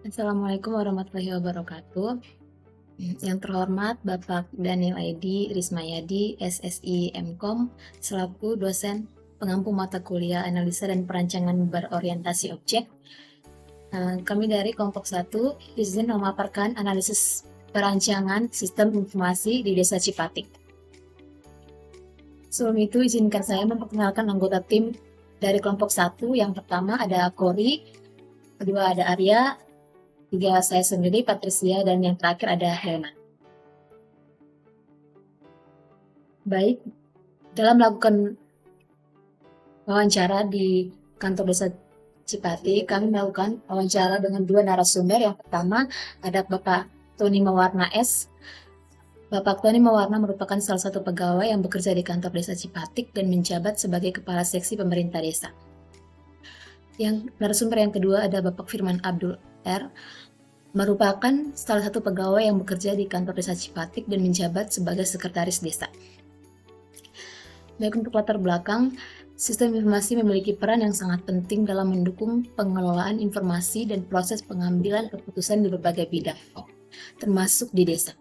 Assalamualaikum warahmatullahi wabarakatuh. Yang terhormat Bapak Daniel ID Rismayadi, SSI MKOM, selaku dosen pengampu mata kuliah Analisa dan Perancangan Berorientasi Objek. Kami dari kelompok 1 izin memaparkan analisis perancangan sistem informasi di Desa Cipatik. Sebelum itu, izinkan saya memperkenalkan anggota tim dari kelompok 1. Yang pertama ada Kori, kedua ada Arya, tiga saya sendiri, Patricia, dan yang terakhir ada Helena. Baik, dalam melakukan wawancara di kantor Desa Cipatik, kami melakukan wawancara dengan dua narasumber. Yang pertama ada Bapak Tony Mawarna S. Bapak Tony Mawarna merupakan salah satu pegawai yang bekerja di kantor Desa Cipatik dan menjabat sebagai Kepala Seksi Pemerintah Desa. Yang narasumber yang kedua ada Bapak Firman Abdul R. merupakan salah satu pegawai yang bekerja di kantor Desa Cipatik dan menjabat sebagai Sekretaris Desa. Baik, untuk latar belakang, sistem informasi memiliki peran yang sangat penting dalam mendukung pengelolaan informasi dan proses pengambilan keputusan di berbagai bidang, termasuk di desa.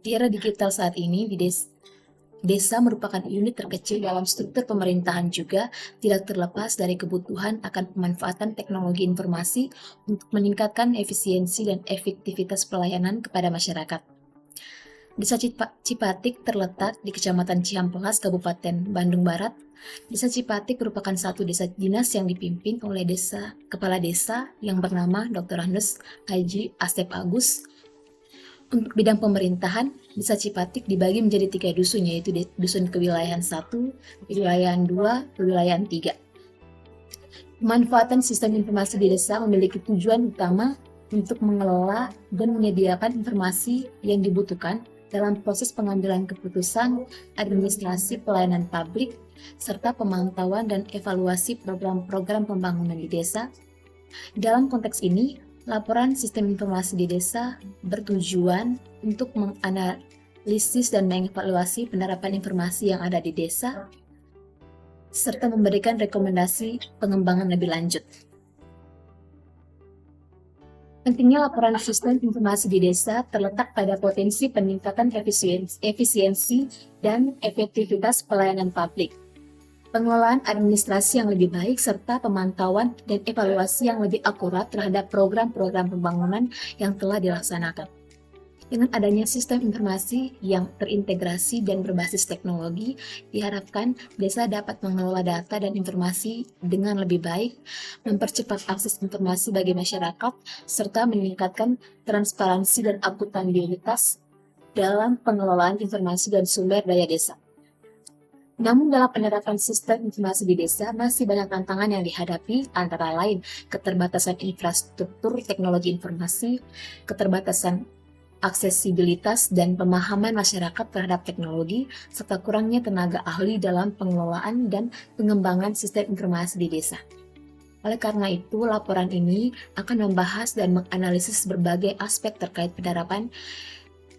Di era digital saat ini, desa merupakan unit terkecil dalam struktur pemerintahan juga tidak terlepas dari kebutuhan akan pemanfaatan teknologi informasi untuk meningkatkan efisiensi dan efektivitas pelayanan kepada masyarakat. Desa Cipatik terletak di Kecamatan Cihampelas, Kabupaten Bandung Barat. Desa Cipatik merupakan satu desa dinas yang dipimpin oleh kepala desa yang bernama Dr. Hanus Haji Asep Agus. Untuk bidang pemerintahan, Desa Cipatik dibagi menjadi 3 dusun, yaitu dusun kewilayahan 1, kewilayahan 2, kewilayahan 3. Pemanfaatan sistem informasi di desa memiliki tujuan utama untuk mengelola dan menyediakan informasi yang dibutuhkan dalam proses pengambilan keputusan, administrasi pelayanan publik, serta pemantauan dan evaluasi program-program pembangunan di desa. Dalam konteks ini, laporan sistem informasi di desa bertujuan untuk menganalisis dan mengevaluasi penerapan informasi yang ada di desa, serta memberikan rekomendasi pengembangan lebih lanjut. Pentingnya laporan sistem informasi di desa terletak pada potensi peningkatan efisiensi dan efektivitas pelayanan publik, pengelolaan administrasi yang lebih baik, serta pemantauan dan evaluasi yang lebih akurat terhadap program-program pembangunan yang telah dilaksanakan. Dengan adanya sistem informasi yang terintegrasi dan berbasis teknologi, diharapkan desa dapat mengelola data dan informasi dengan lebih baik, mempercepat akses informasi bagi masyarakat, serta meningkatkan transparansi dan akuntabilitas dalam pengelolaan informasi dan sumber daya desa. Namun dalam penerapan sistem informasi di desa masih banyak tantangan yang dihadapi, antara lain keterbatasan infrastruktur teknologi informasi, keterbatasan aksesibilitas dan pemahaman masyarakat terhadap teknologi, serta kurangnya tenaga ahli dalam pengelolaan dan pengembangan sistem informasi di desa. Oleh karena itu, laporan ini akan membahas dan menganalisis berbagai aspek terkait penerapan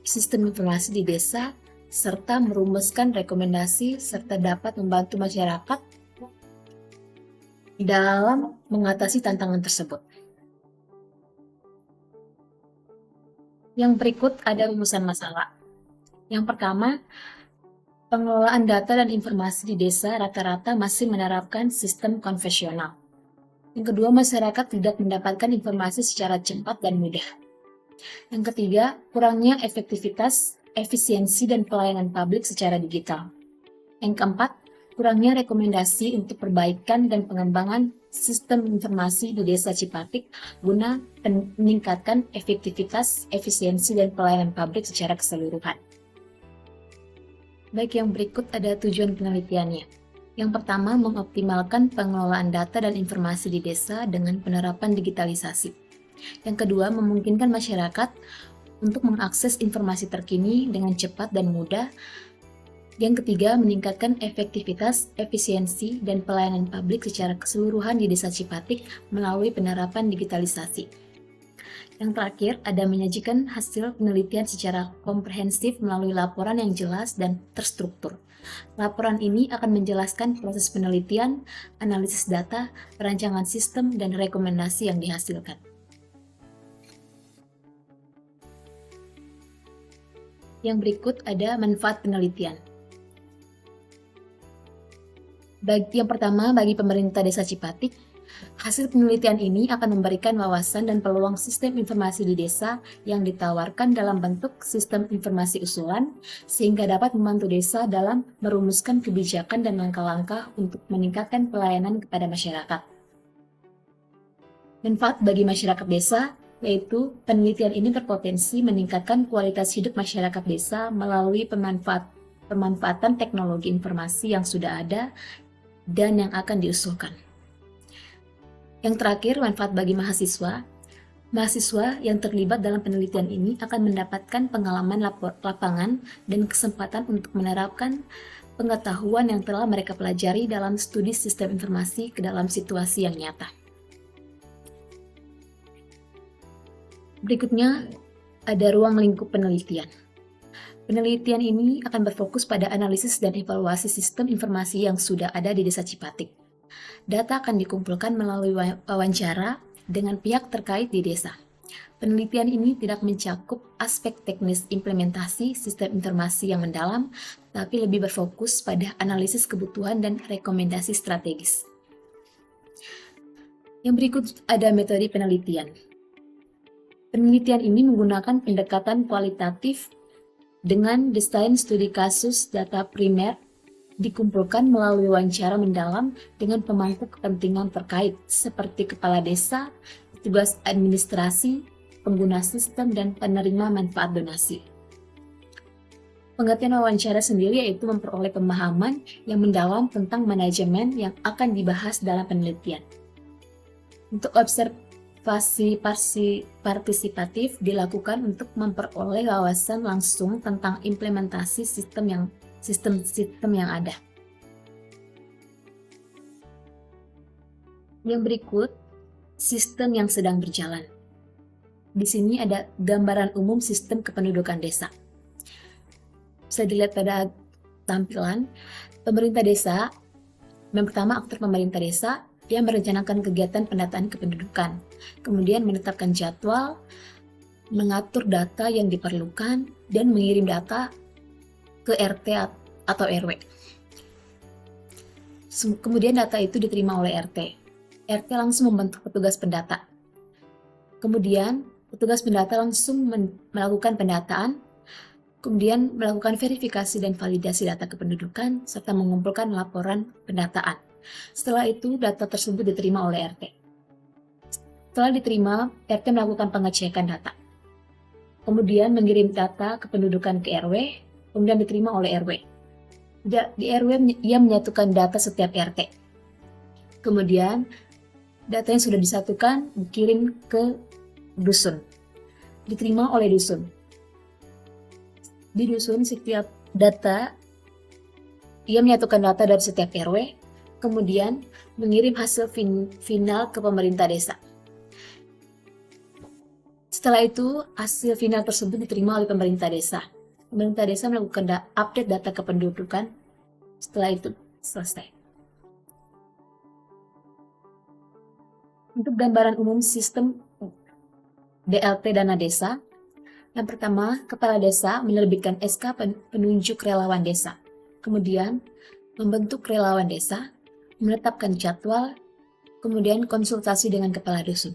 sistem informasi di desa, serta merumuskan rekomendasi serta dapat membantu masyarakat dalam mengatasi tantangan tersebut. Yang berikut ada rumusan masalah. Yang pertama, pengelolaan data dan informasi di desa rata-rata masih menerapkan sistem konvensional. Yang kedua, masyarakat tidak mendapatkan informasi secara cepat dan mudah. Yang ketiga, kurangnya efektivitas, efisiensi, dan pelayanan publik secara digital. Yang keempat, kurangnya rekomendasi untuk perbaikan dan pengembangan sistem informasi di Desa Cipatik guna meningkatkan efektivitas, efisiensi, dan pelayanan publik secara keseluruhan. Baik, yang berikut ada tujuan penelitiannya. Yang pertama, mengoptimalkan pengelolaan data dan informasi di desa dengan penerapan digitalisasi. Yang kedua, memungkinkan masyarakat untuk mengakses informasi terkini dengan cepat dan mudah. Yang ketiga, meningkatkan efektivitas, efisiensi, dan pelayanan publik secara keseluruhan di Desa Cipatik melalui penerapan digitalisasi. Yang terakhir, ada menyajikan hasil penelitian secara komprehensif melalui laporan yang jelas dan terstruktur. Laporan ini akan menjelaskan proses penelitian, analisis data, perancangan sistem, dan rekomendasi yang dihasilkan. Yang berikut ada manfaat penelitian. Yang pertama, bagi pemerintah Desa Cipatik, hasil penelitian ini akan memberikan wawasan dan peluang sistem informasi di desa yang ditawarkan dalam bentuk sistem informasi usulan, sehingga dapat membantu desa dalam merumuskan kebijakan dan langkah-langkah untuk meningkatkan pelayanan kepada masyarakat. Manfaat bagi masyarakat desa, yaitu penelitian ini berpotensi meningkatkan kualitas hidup masyarakat desa melalui pemanfaatan teknologi informasi yang sudah ada dan yang akan diusulkan. Yang terakhir, manfaat bagi mahasiswa. Mahasiswa yang terlibat dalam penelitian ini akan mendapatkan pengalaman lapangan dan kesempatan untuk menerapkan pengetahuan yang telah mereka pelajari dalam studi sistem informasi ke dalam situasi yang nyata. Berikutnya, ada ruang lingkup penelitian. Penelitian ini akan berfokus pada analisis dan evaluasi sistem informasi yang sudah ada di Desa Cipatik. Data akan dikumpulkan melalui wawancara dengan pihak terkait di desa. Penelitian ini tidak mencakup aspek teknis implementasi sistem informasi yang mendalam, tapi lebih berfokus pada analisis kebutuhan dan rekomendasi strategis. Yang berikut ada metode penelitian. Penelitian ini menggunakan pendekatan kualitatif dengan desain studi kasus data primer dikumpulkan melalui wawancara mendalam dengan pemangku kepentingan terkait seperti kepala desa, petugas administrasi, pengguna sistem, dan penerima manfaat donasi. Pengertian wawancara sendiri yaitu memperoleh pemahaman yang mendalam tentang manajemen yang akan dibahas dalam penelitian. Untuk observasi partisipatif dilakukan untuk memperoleh wawasan langsung tentang implementasi sistem yang ada. Yang berikut, sistem yang sedang berjalan. Di sini ada gambaran umum sistem kependudukan desa. Bisa dilihat pada tampilan, pemerintah desa, yang pertama aktor pemerintah desa, yang merencanakan kegiatan pendataan kependudukan, kemudian menetapkan jadwal, mengatur data yang diperlukan, dan mengirim data ke RT atau RW. Kemudian data itu diterima oleh RT. RT langsung membentuk petugas pendata. Kemudian petugas pendata langsung melakukan pendataan, kemudian melakukan verifikasi dan validasi data kependudukan, serta mengumpulkan laporan pendataan. Setelah itu, data tersebut diterima oleh RT. Setelah diterima, RT melakukan pengecekan data. Kemudian mengirim data kependudukan ke RW, kemudian diterima oleh RW. Di RW, ia menyatukan data setiap RT. Kemudian, data yang sudah disatukan dikirim ke dusun. Diterima oleh dusun. Di dusun, setiap data, ia menyatukan data dari setiap RW, kemudian mengirim hasil final ke pemerintah desa. Setelah itu, hasil final tersebut diterima oleh pemerintah desa. Pemerintah desa melakukan update data kependudukan. Setelah itu, selesai. Untuk gambaran umum sistem BLT dana desa, yang pertama, kepala desa menerbitkan SK penunjuk relawan desa. Kemudian, membentuk relawan desa, menetapkan jadwal, kemudian konsultasi dengan kepala dusun.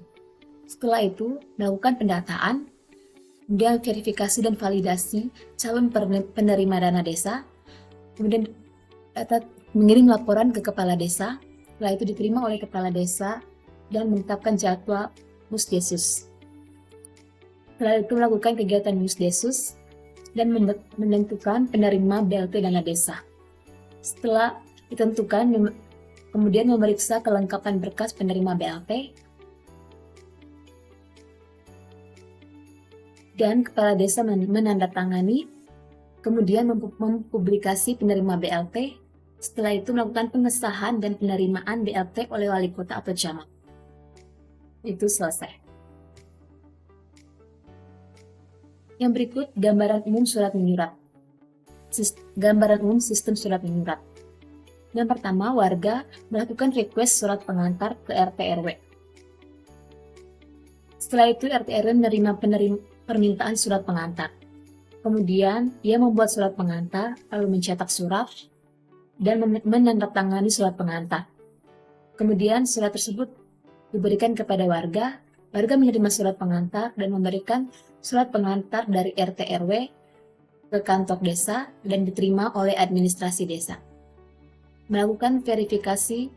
Setelah itu, melakukan pendataan, kemudian verifikasi dan validasi calon penerima dana desa, kemudian mengirim laporan ke kepala desa, setelah itu diterima oleh kepala desa dan menetapkan jadwal musdesus. Setelah itu melakukan kegiatan musdesus dan menentukan penerima BLT dana desa. Setelah ditentukan, kemudian memeriksa kelengkapan berkas penerima BLT, dan kepala desa menandatangani, kemudian mempublikasi penerima BLT, setelah itu melakukan pengesahan dan penerimaan BLT oleh wali kota atau camat. Itu selesai. Yang berikut, gambaran umum surat menyurat. Gambaran umum sistem surat menyurat. Yang pertama, warga melakukan request surat pengantar ke RT RW. Setelah itu, RT RW menerima permintaan surat pengantar. Kemudian, ia membuat surat pengantar, lalu mencetak surat, dan menandatangani surat pengantar. Kemudian, surat tersebut diberikan kepada warga. Warga menerima surat pengantar dan memberikan surat pengantar dari RT RW ke kantor desa dan diterima oleh administrasi desa. Melakukan verifikasi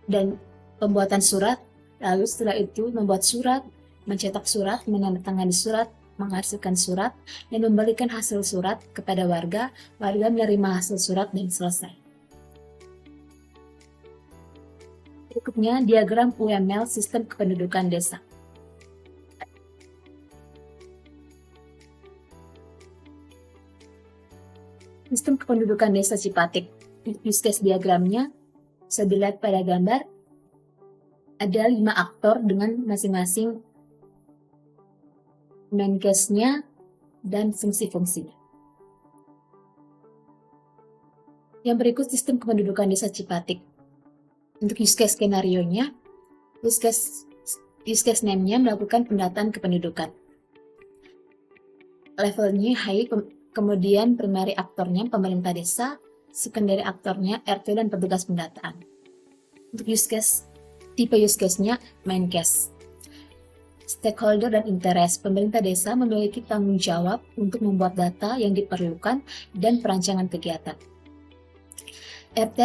dan pembuatan surat, lalu setelah itu membuat surat, mencetak surat, menandatangani surat, menghasilkan surat, dan memberikan hasil surat kepada warga. Warga menerima hasil surat dan selesai. Berikutnya, diagram UML Sistem Kependudukan Desa. Sistem Kependudukan Desa Cipatik. Use case diagramnya bisa dilihat pada gambar. Ada 5 aktor dengan masing-masing main case-nya dan fungsi-fungsinya. Yang berikut sistem kependudukan desa Cipatik. Untuk use case skenario-nya, use case name-nya melakukan pendataan kependudukan. Levelnya high, kemudian primary aktornya pemerintah desa, secondary aktornya RT dan petugas pendataan. Untuk use case, tipe use case-nya main case. Stakeholder dan interest, pemerintah desa memiliki tanggung jawab untuk membuat data yang diperlukan dan perancangan kegiatan. RT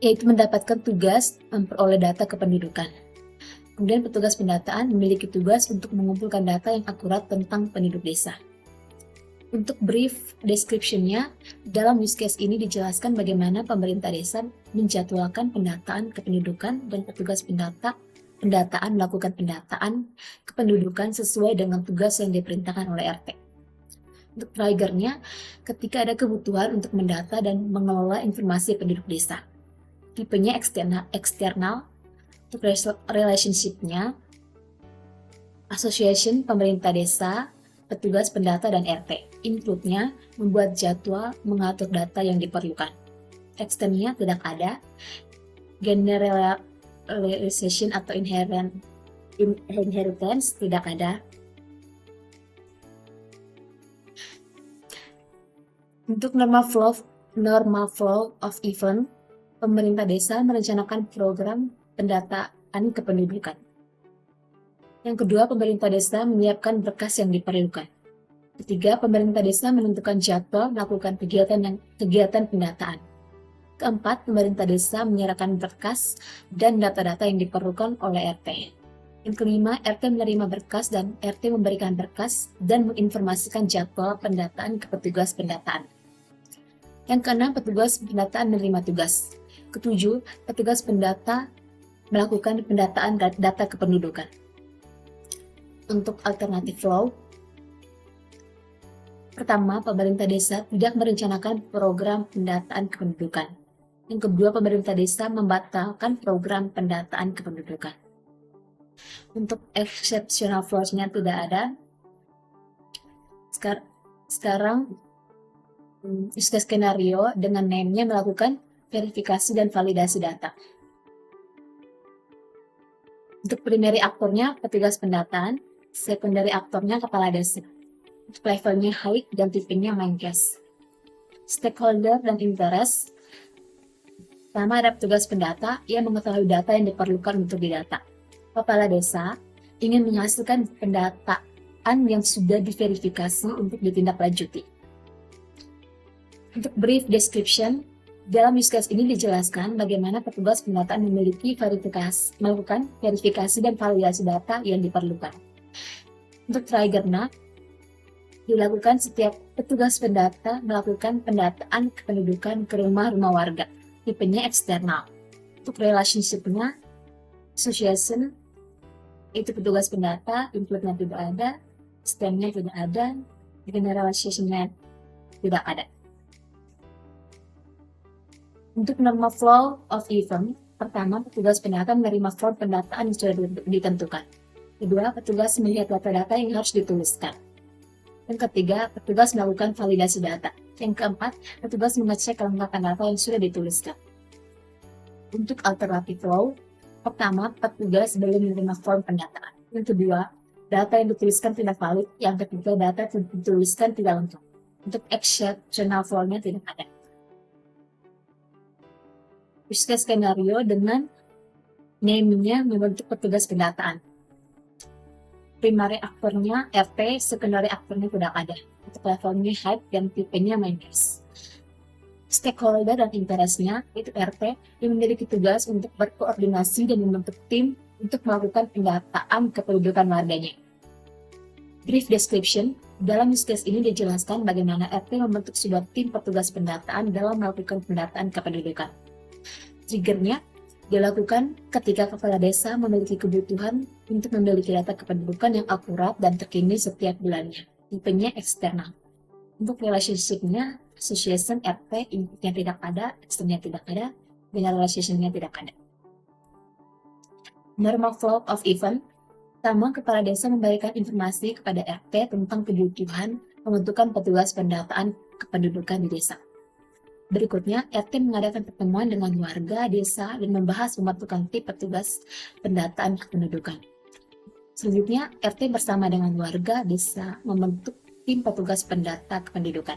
yaitu mendapatkan tugas memperoleh data kependudukan. Kemudian petugas pendataan memiliki tugas untuk mengumpulkan data yang akurat tentang penduduk desa. Untuk brief description-nya, dalam use case ini dijelaskan bagaimana pemerintah desa menjadwalkan pendataan kependudukan dan petugas pendataan melakukan pendataan kependudukan sesuai dengan tugas yang diperintahkan oleh RT. Untuk triggernya, ketika ada kebutuhan untuk mendata dan mengelola informasi penduduk desa. Tipenya eksternal. Untuk relationship-nya, association pemerintah desa, petugas pendata dan RT. Include-nya membuat jadwal mengatur data yang diperlukan. Extend-nya tidak ada. Generalization atau inheritance tidak ada. Untuk normal flow of event, pemerintah desa merencanakan program pendataan kependudukan. Yang kedua, pemerintah desa menyiapkan berkas yang diperlukan. Ketiga, pemerintah desa menentukan jadwal melakukan kegiatan pendataan. Keempat, pemerintah desa menyerahkan berkas dan data-data yang diperlukan oleh RT. Yang kelima, RT menerima berkas dan RT memberikan berkas dan menginformasikan jadwal pendataan ke petugas pendataan. Yang keenam, petugas pendataan menerima tugas. Ketujuh, petugas pendata melakukan pendataan data kependudukan. Untuk alternative flow, pertama, pemerintah desa tidak merencanakan program pendataan kependudukan. Yang kedua, pemerintah desa membatalkan program pendataan kependudukan. Untuk exceptional flows-nya tidak ada. Sekarang, use case skenario dengan name-nya melakukan verifikasi dan validasi data. Untuk primary aktornya petugas pendataan, secondary aktornya kepala desa. Untuk levelnya high dan tipenya main case. Stakeholder dan interest. Pertama ada petugas pendata yang mengetahui data yang diperlukan untuk didata. Kepala desa ingin menghasilkan pendataan yang sudah diverifikasi untuk ditindaklanjuti. Untuk brief description, dalam use case ini dijelaskan bagaimana petugas pendataan melakukan verifikasi dan validasi data yang diperlukan. Untuk triggernya, dilakukan setiap petugas pendata melakukan pendataan kependudukan ke rumah-rumah warga. Tipenya eksternal. Untuk relationship-nya, association, itu petugas pendata, include-nya tidak ada, stem-nya tidak ada, generalization-nya tidak ada. Untuk normal flow of event, pertama, petugas pendata menerima form pendataan yang sudah ditentukan. Kedua, petugas melihat data-data yang harus dituliskan. Yang ketiga, petugas melakukan validasi data. Yang keempat, petugas mengecek kelengkapan data yang sudah dituliskan. Untuk alternative flow, pertama, petugas belum menerima form pendataan. Yang kedua, Data yang dituliskan tidak valid. Yang ketiga, data yang dituliskan tidak lengkap. Untuk exceptional flow-nya tidak ada. Use case skenario dengan name-nya membentuk petugas pendataan. Primary aktornya RT, secondary aktornya tidak ada. Untuk levelnya height dan tipenya main case. Stakeholder dan interestnya itu RT yang memiliki tugas untuk berkoordinasi dan membentuk tim untuk melakukan pendataan kependudukan warganya. Brief description, dalam use case ini dijelaskan bagaimana RT membentuk sebuah tim petugas pendataan dalam melakukan pendataan kependudukan. Triggernya dilakukan ketika kepala desa memiliki kebutuhan untuk memiliki data kependudukan yang akurat dan terkini setiap bulannya. Tipenya eksternal. Untuk relationship-nya, association RT, inputnya tidak ada, externnya tidak ada, dengan relationship-nya tidak ada. Normal flow of event, pertama kepala desa memberikan informasi kepada RT tentang kebutuhan pembentukan petugas pendataan kependudukan di desa. Berikutnya, RT mengadakan pertemuan dengan warga desa dan membahas pembentukan tim petugas pendataan kependudukan. Selanjutnya, RT bersama dengan warga desa membentuk tim petugas pendata kependudukan.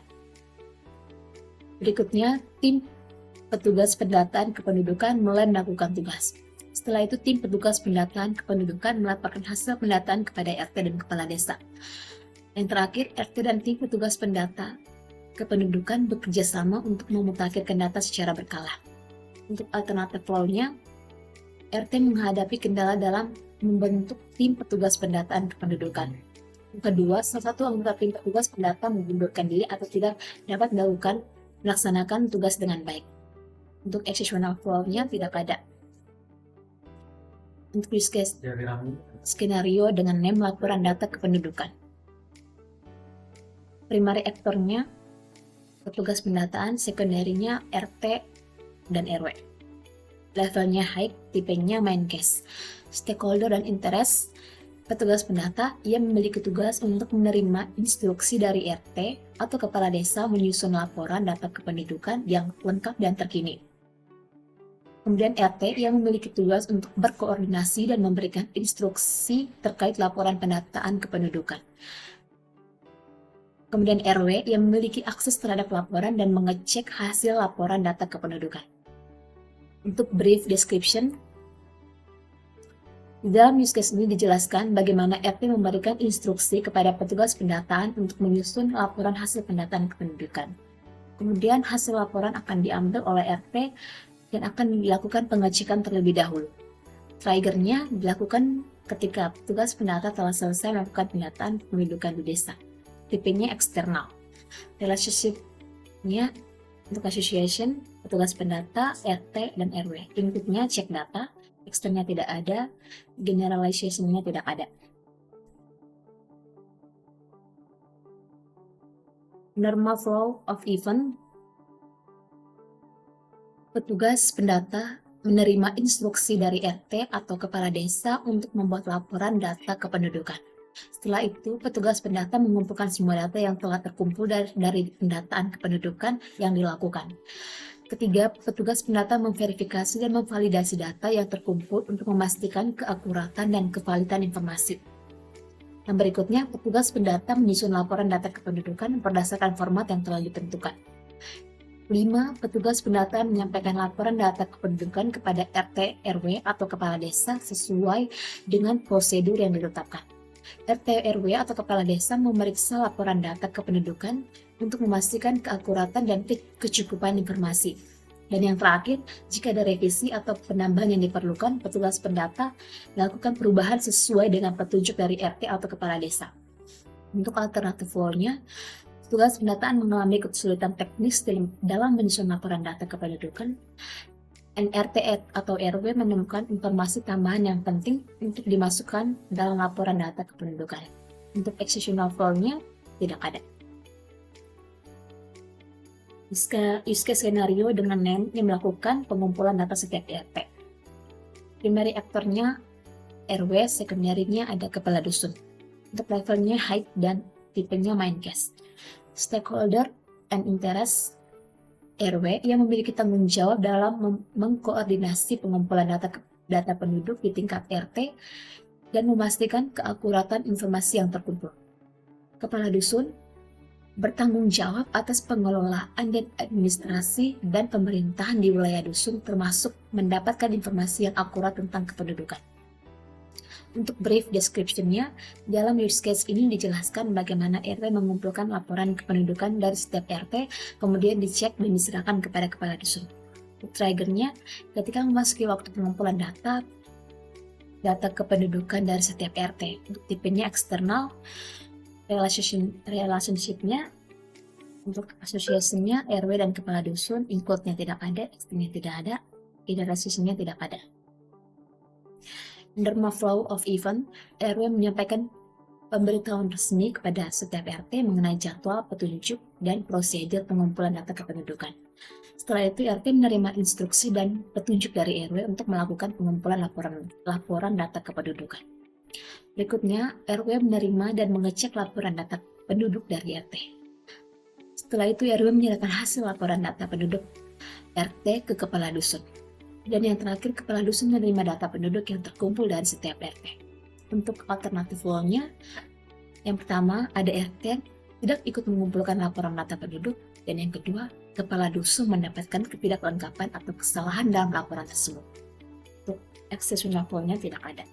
Berikutnya, tim petugas pendataan kependudukan mulai melakukan tugas. Setelah itu, tim petugas pendataan kependudukan melaporkan hasil pendataan kepada RT dan kepala desa. Yang terakhir, RT dan tim petugas pendata kependudukan bekerja sama untuk memutakhirkan data secara berkala. Untuk alternatif flow-nya, RT menghadapi kendala dalam membentuk tim petugas pendataan kependudukan. Yang kedua, salah satu anggota tim petugas pendata mengundurkan diri atau tidak dapat melaksanakan tugas dengan baik. Untuk exceptional flow-nya tidak ada. Untuk use case skenario dengan name laporan data kependudukan. Primary aktornya petugas pendataan, sekunderinya RT dan RW. Levelnya high, tipenya main case. Stakeholder dan interest, petugas pendata yang memiliki tugas untuk menerima instruksi dari RT atau kepala desa menyusun laporan data kependudukan yang lengkap dan terkini. Kemudian RT yang memiliki tugas untuk berkoordinasi dan memberikan instruksi terkait laporan pendataan kependudukan. Kemudian RW yang memiliki akses terhadap laporan dan mengecek hasil laporan data kependudukan. Untuk brief description, di dalam use case ini dijelaskan bagaimana RT memberikan instruksi kepada petugas pendataan untuk menyusun laporan hasil pendataan kependudukan. Kemudian hasil laporan akan diambil oleh RT dan akan dilakukan pengecekan terlebih dahulu. Triggernya dilakukan ketika petugas pendata telah selesai melakukan pendataan kependudukan di desa. Tipenya eksternal. Relationship-nya untuk association, petugas pendata, RT, dan RW. Inputnya cek data, eksternnya tidak ada, generalization-nya tidak ada. Normal flow of event, petugas pendata menerima instruksi dari RT atau kepala desa untuk membuat laporan data kependudukan. Setelah itu, petugas pendata mengumpulkan semua data yang telah terkumpul dari pendataan kependudukan yang dilakukan. Ketiga, petugas pendata memverifikasi dan memvalidasi data yang terkumpul untuk memastikan keakuratan dan kevalidan informasi. Dan berikutnya, petugas pendata menyusun laporan data kependudukan berdasarkan format yang telah ditentukan. 5. Petugas pendata menyampaikan laporan data kependudukan kepada RT, RW, atau kepala desa sesuai dengan prosedur yang ditetapkan. RT RW atau kepala desa memeriksa laporan data kependudukan untuk memastikan keakuratan dan kecukupan informasi. Dan yang terakhir, jika ada revisi atau penambahan yang diperlukan, petugas pendata melakukan perubahan sesuai dengan petunjuk dari RT atau kepala desa. Untuk alternatif flow-nya, petugas pendataan mengalami kesulitan teknis dalam menyusun laporan data kependudukan. RT atau RW menemukan informasi tambahan yang penting untuk dimasukkan dalam laporan data kependudukan. Untuk exceptional flow-nya tidak ada. Use case skenario dengan name yang melakukan pengumpulan data setiap RT. Primary aktornya RW, secondary-nya ada kepala dusun. Untuk levelnya height dan tipenya main case. Stakeholder and interest RW yang memiliki tanggung jawab dalam mengkoordinasi pengumpulan data penduduk di tingkat RT dan memastikan keakuratan informasi yang terkumpul. Kepala dusun bertanggung jawab atas pengelolaan dan administrasi dan pemerintahan di wilayah dusun, termasuk mendapatkan informasi yang akurat tentang kependudukan. Untuk brief description-nya, dalam use case ini dijelaskan bagaimana RT mengumpulkan laporan kependudukan dari setiap RT, kemudian dicek dan diserahkan kepada kepala dusun. Untuk trigger-nya, ketika memasuki waktu pengumpulan data kependudukan dari setiap RT. Untuk tipenya eksternal, relationship-nya, untuk association-nya RW dan kepala dusun, include-nya tidak ada, extend-nya tidak ada, relationship-nya tidak ada. Normal flow of event, RW menyampaikan pemberitahuan resmi kepada setiap RT mengenai jadwal, petunjuk, dan prosedur pengumpulan data kependudukan. Setelah itu, RT menerima instruksi dan petunjuk dari RW untuk melakukan pengumpulan laporan data kependudukan. Berikutnya, RW menerima dan mengecek laporan data penduduk dari RT. Setelah itu, RW menyerahkan hasil laporan data penduduk RT ke kepala dusun. Dan yang terakhir, kepala dusun menerima data penduduk yang terkumpul dari setiap RT. Untuk alternatif flow-nya, yang pertama ada RT yang tidak ikut mengumpulkan laporan data penduduk, dan yang kedua, kepala dusun mendapatkan ketidaklengkapan atau kesalahan dalam laporan tersebut. Untuk exceptional flow-nya tidak ada.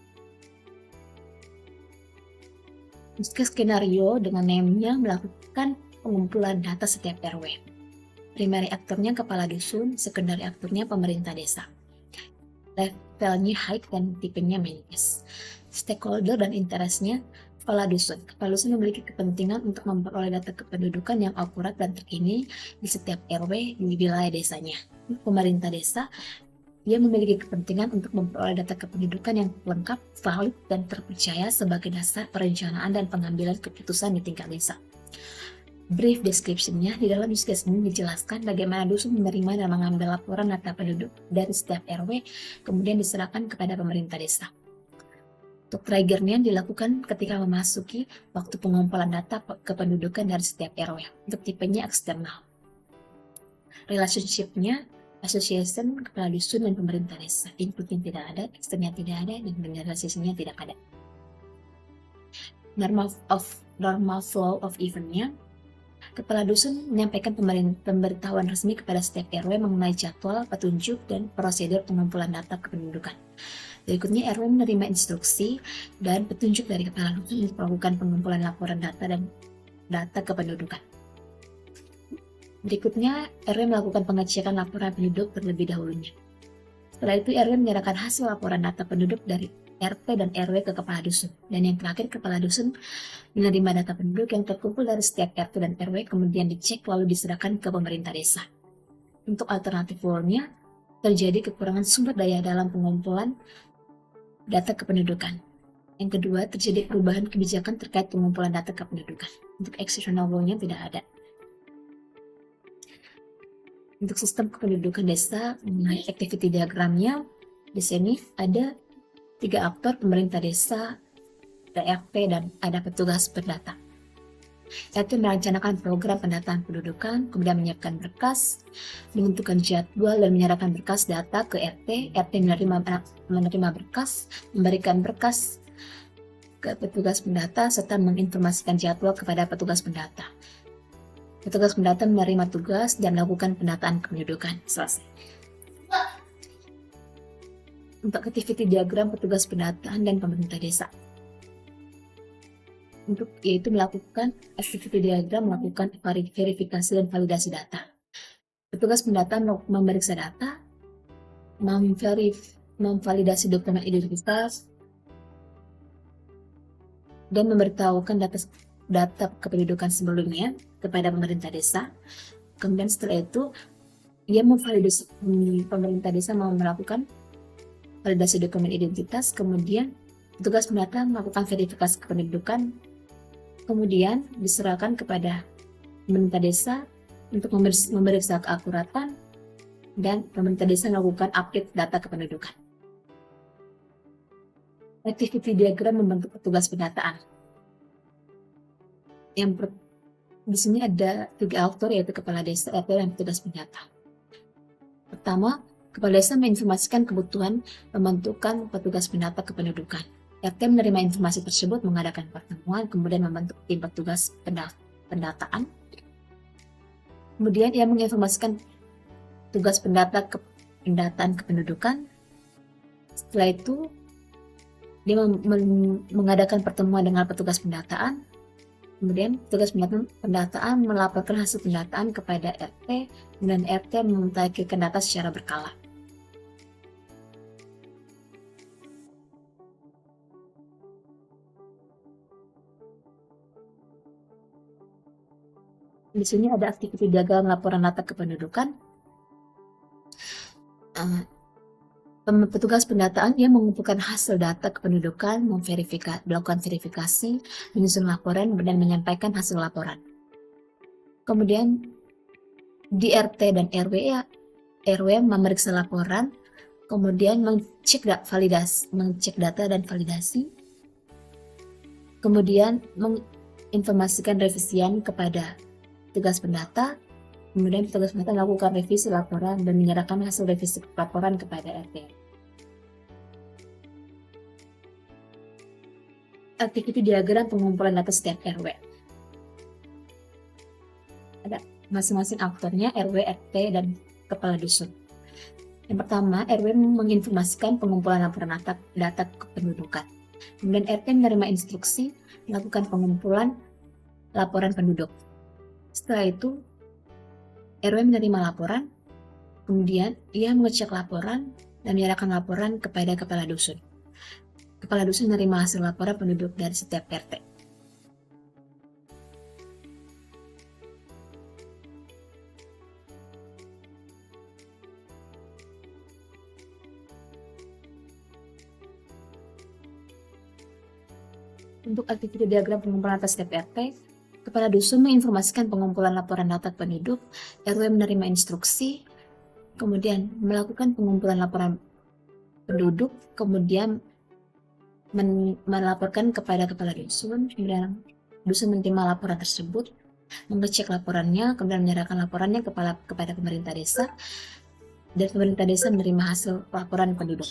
Jika skenario dengan name-nya melakukan pengumpulan data setiap RW. Primary aktornya kepala dusun, secondary aktornya pemerintah desa. Levelnya high dan tipenya manifest. Stakeholder dan interestnya kepala dusun. Kepala dusun memiliki kepentingan untuk memperoleh data kependudukan yang akurat dan terkini di setiap RW di wilayah desanya. Pemerintah desa, dia memiliki kepentingan untuk memperoleh data kependudukan yang lengkap, valid, dan terpercaya sebagai dasar perencanaan dan pengambilan keputusan di tingkat desa. Brief description-nya di dalam use case ini dijelaskan bagaimana dusun menerima dan mengambil laporan data penduduk dari setiap RW, kemudian diserahkan kepada pemerintah desa. Untuk trigger-nya dilakukan ketika memasuki waktu pengumpulan data kependudukan dari setiap RW. Untuk tipenya eksternal. Relationship-nya association, kepala dusun, dan pemerintah desa. Input-nya tidak ada, extend-nya tidak ada, dan relationship-nya tidak ada. Normal flow of event-nya, kepala dusun menyampaikan pemberitahuan resmi kepada setiap RW mengenai jadwal, petunjuk, dan prosedur pengumpulan data kependudukan. Berikutnya, RW menerima instruksi dan petunjuk dari kepala dusun untuk melakukan pengumpulan laporan data dan data kependudukan. Berikutnya, RW melakukan pengecekan laporan penduduk terlebih dahulunya. Setelah itu, RW menyerahkan hasil laporan data penduduk dari RT dan RW ke kepala dusun. Dan yang terakhir, kepala dusun menerima data penduduk yang terkumpul dari setiap RT dan RW, kemudian dicek lalu diserahkan ke pemerintah desa. Untuk alternatif flow-nya, terjadi kekurangan sumber daya dalam pengumpulan data kependudukan. Yang kedua, terjadi perubahan kebijakan terkait pengumpulan data kependudukan. Untuk exceptional flow-nya tidak ada. Untuk sistem kependudukan desa, mengenai activity diagramnya, di sini ada 3 aktor: pemerintah desa, RT, dan ada petugas pendata. RT merencanakan program pendataan pendudukan, kemudian menyiapkan berkas, menentukan jadwal, dan menyerahkan berkas data ke RT. RT menerima berkas, memberikan berkas ke petugas pendata, serta menginformasikan jadwal kepada petugas pendata. Petugas pendata menerima tugas dan melakukan pendataan kependudukan. Selesai. Untuk activity diagram petugas pendataan dan pemerintah desa. Untuk yaitu melakukan activity diagram, melakukan verifikasi dan validasi data. Petugas pendataan memeriksa data, memvalidasi dokumen identitas, dan memberitahukan data kependudukan sebelumnya kepada pemerintah desa. Kemudian setelah itu, pemerintah desa mau melakukan validasi dokumen identitas, kemudian petugas pendata melakukan verifikasi kependudukan, kemudian diserahkan kepada pemerintah desa untuk memeriksa keakuratan, dan pemerintah desa melakukan update data kependudukan. Activity diagram membentuk petugas pendataan. Di sini ada 3 aktor, yaitu kepala desa, RT, dan petugas pendata. Pertama, kepala desa menginformasikan kebutuhan pembentukan petugas pendata kependudukan. RT menerima informasi tersebut, mengadakan pertemuan, kemudian membentuk tim petugas pendataan. Kemudian ia menginformasikan tugas pendataan kependudukan. Setelah itu, dia mengadakan pertemuan dengan petugas pendataan. Kemudian petugas pendataan melaporkan hasil pendataan kepada RT, dan RT memutakhirkan data secara berkala. Di sini ada aktiviti diagram laporan data kependudukan. Petugas pendataan dia mengumpulkan hasil data kependudukan, melakukan verifikasi, menyusun laporan, dan menyampaikan hasil laporan. Kemudian di RT dan RW memeriksa laporan, kemudian mengecek data dan validasi, kemudian menginformasikan revisian kepada petugas pendata. Kemudian petugas pendata melakukan revisi laporan dan menyerahkan hasil revisi laporan kepada RT. Aktiviti diagram pengumpulan data setiap RW. Ada masing-masing aktornya, RW, RT, dan kepala dusun. Yang pertama, RW menginformasikan pengumpulan laporan data kependudukan. Kemudian RT menerima instruksi melakukan pengumpulan laporan penduduk. Setelah itu, RW menerima laporan, kemudian ia mengecek laporan dan menyerahkan laporan kepada kepala dusun. Kepala dusun menerima hasil laporan penduduk dari setiap RT. Untuk aktiviti diagram pengumpulan data setiap RT, kepala dusun menginformasikan pengumpulan laporan data penduduk, RW menerima instruksi, kemudian melakukan pengumpulan laporan penduduk, kemudian melaporkan kepada kepala dusun, kemudian dusun menerima laporan tersebut, mengecek laporannya, kemudian menyerahkan laporannya kepada pemerintah desa, dan pemerintah desa menerima hasil laporan penduduk.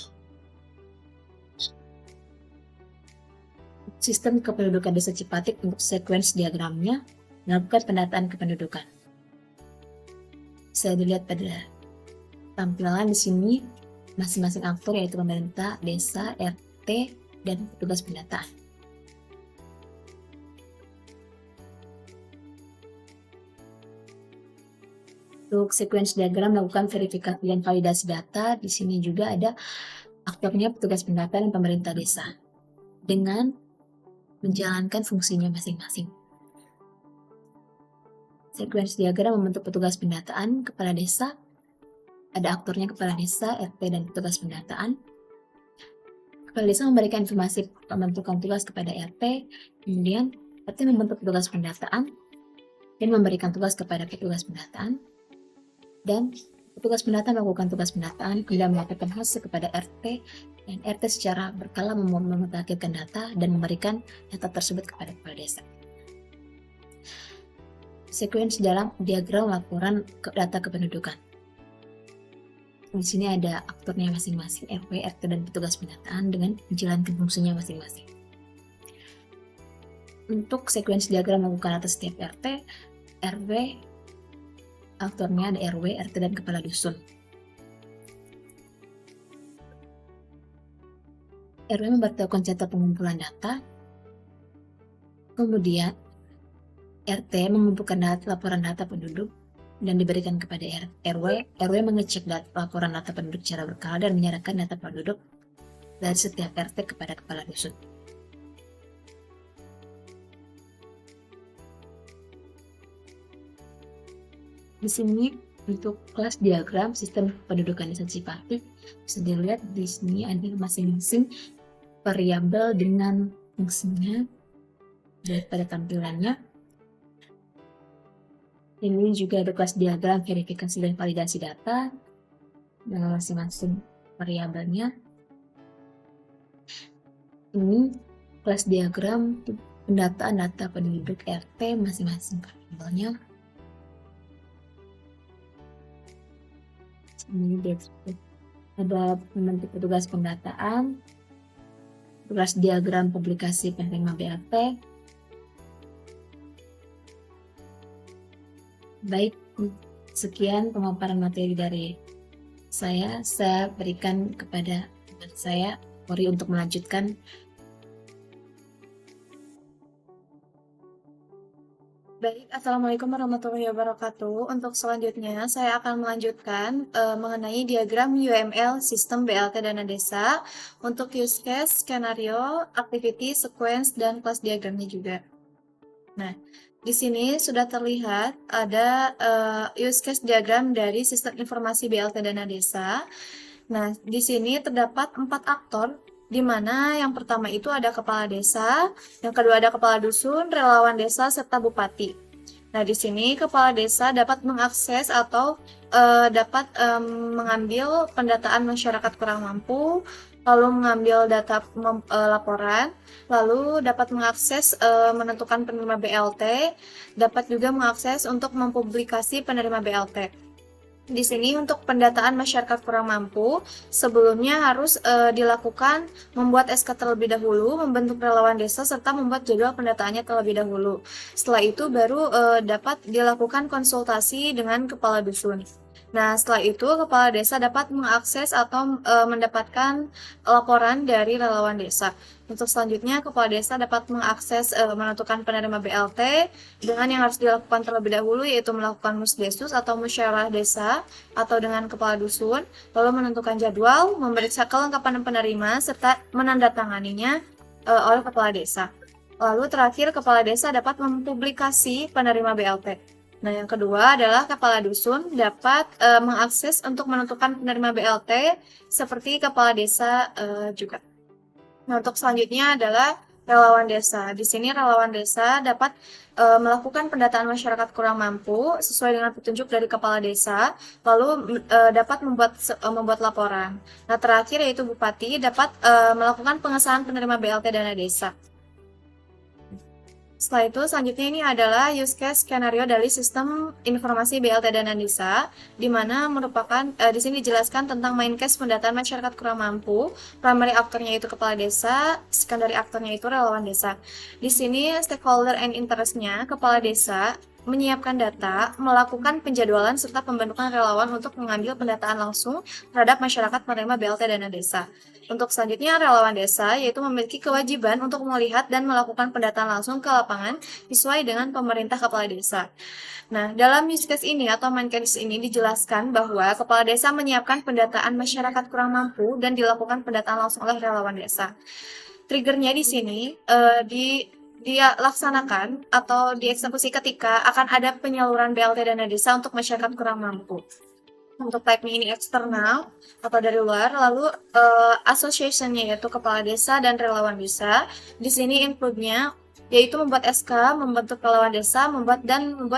Sistem kependudukan Desa Cipatik untuk sequence diagramnya melakukan pendataan kependudukan. Bisa dilihat pada tampilan di sini masing-masing aktor, yaitu pemerintah desa, RT, dan petugas pendataan. Untuk sequence diagram melakukan verifikasi dan validasi data, di sini juga ada aktornya petugas pendataan dan pemerintah desa dengan menjalankan fungsinya masing-masing. Sequence diagram membentuk petugas pendataan, kepala desa, ada aktornya kepala desa, RT, dan petugas pendataan. Kepala desa memberikan informasi pembentukan tugas kepada RT, kemudian RT membentuk petugas pendataan dan memberikan tugas kepada petugas pendataan, dan petugas pendataan melakukan tugas pendataan, kemudian melaporkan hasil kepada RT, dan RT secara berkala memutakhirkan data dan memberikan data tersebut kepada kepala desa. Sequence dalam diagram laporan data kependudukan. Di sini ada aktornya masing-masing, RW, RT, dan petugas pendataan dengan menjalankan fungsinya masing-masing. Untuk sequence diagram melakukan atas setiap RT, RW, aktornya ada RW, RT, dan kepala dusun. RW memberitahukan catatan pengumpulan data, kemudian RT mengumpulkan laporan data penduduk dan diberikan kepada RW. RW mengecek laporan data penduduk secara berkala dan menyerahkan data penduduk dari setiap RT kepada kepala dusun. Di sini untuk kelas diagram sistem pendudukan desa Cipatik, bisa dilihat di sini ada masing-masing variabel dengan fungsinya daripada tampilannya. Ini juga ada kelas diagram verifikasi dan validasi data dengan masing-masing variabelnya. Ini kelas diagram pendataan data penduduk RT masing-masing variabelnya. Ini ada membentuk petugas pendataan, tugas diagram publikasi penerima BLT. Baik, sekian pemaparan materi dari saya berikan kepada teman saya, Ori, untuk melanjutkan. Baik, Assalamualaikum warahmatullahi wabarakatuh. Untuk selanjutnya, saya akan melanjutkan mengenai diagram UML Sistem BLT Dana Desa untuk use case, skenario, activity, sequence, dan kelas diagramnya juga. Nah, di sini sudah terlihat ada use case diagram dari sistem informasi BLT Dana Desa. Nah, di sini terdapat 4 aktor, di mana yang pertama itu ada kepala desa, yang kedua ada kepala dusun, relawan desa, serta bupati. Nah, di sini kepala desa dapat mengakses atau dapat mengambil pendataan masyarakat kurang mampu, lalu mengambil data laporan, lalu dapat mengakses menentukan penerima BLT, dapat juga mengakses untuk mempublikasi penerima BLT. Di sini untuk pendataan masyarakat kurang mampu, sebelumnya harus dilakukan membuat SK terlebih dahulu, membentuk relawan desa, serta membuat jadwal pendataannya terlebih dahulu. Setelah itu baru dapat dilakukan konsultasi dengan kepala dusun. Nah, setelah itu kepala desa dapat mengakses atau mendapatkan laporan dari relawan desa. Untuk selanjutnya, kepala desa dapat mengakses menentukan penerima BLT dengan yang harus dilakukan terlebih dahulu, yaitu melakukan musdesus atau musyawarah desa atau dengan kepala dusun, lalu menentukan jadwal, memeriksa kelengkapan penerima, serta menandatanganinya oleh kepala desa. Lalu terakhir, kepala desa dapat mempublikasi penerima BLT. Nah, yang kedua adalah kepala dusun dapat mengakses untuk menentukan penerima BLT seperti kepala desa juga. Nah, untuk selanjutnya adalah relawan desa. Di sini relawan desa dapat melakukan pendataan masyarakat kurang mampu sesuai dengan petunjuk dari kepala desa, lalu dapat membuat laporan. Nah, terakhir yaitu bupati dapat melakukan pengesahan penerima BLT dana desa. Setelah itu, selanjutnya ini adalah use case skenario dari sistem informasi BLT Dana Desa, di mana merupakan di sini dijelaskan tentang main case pendataan masyarakat kurang mampu, primary aktornya itu kepala desa, secondary aktornya itu relawan desa. Di sini stakeholder and interest-nya kepala desa menyiapkan data, melakukan penjadwalan serta pembentukan relawan untuk mengambil pendataan langsung terhadap masyarakat penerima BLT Dana Desa. Untuk selanjutnya, relawan desa yaitu memiliki kewajiban untuk melihat dan melakukan pendataan langsung ke lapangan sesuai dengan pemerintah kepala desa. Nah, dalam use case ini atau main case ini dijelaskan bahwa kepala desa menyiapkan pendataan masyarakat kurang mampu dan dilakukan pendataan langsung oleh relawan desa. Triggernya di sini dia laksanakan atau dieksekusi ketika akan ada penyaluran BLT dana desa untuk masyarakat kurang mampu. Untuk type-nya ini eksternal atau dari luar, lalu association-nya yaitu kepala desa dan relawan desa. Di sini include-nya yaitu membuat SK, membentuk relawan desa, membuat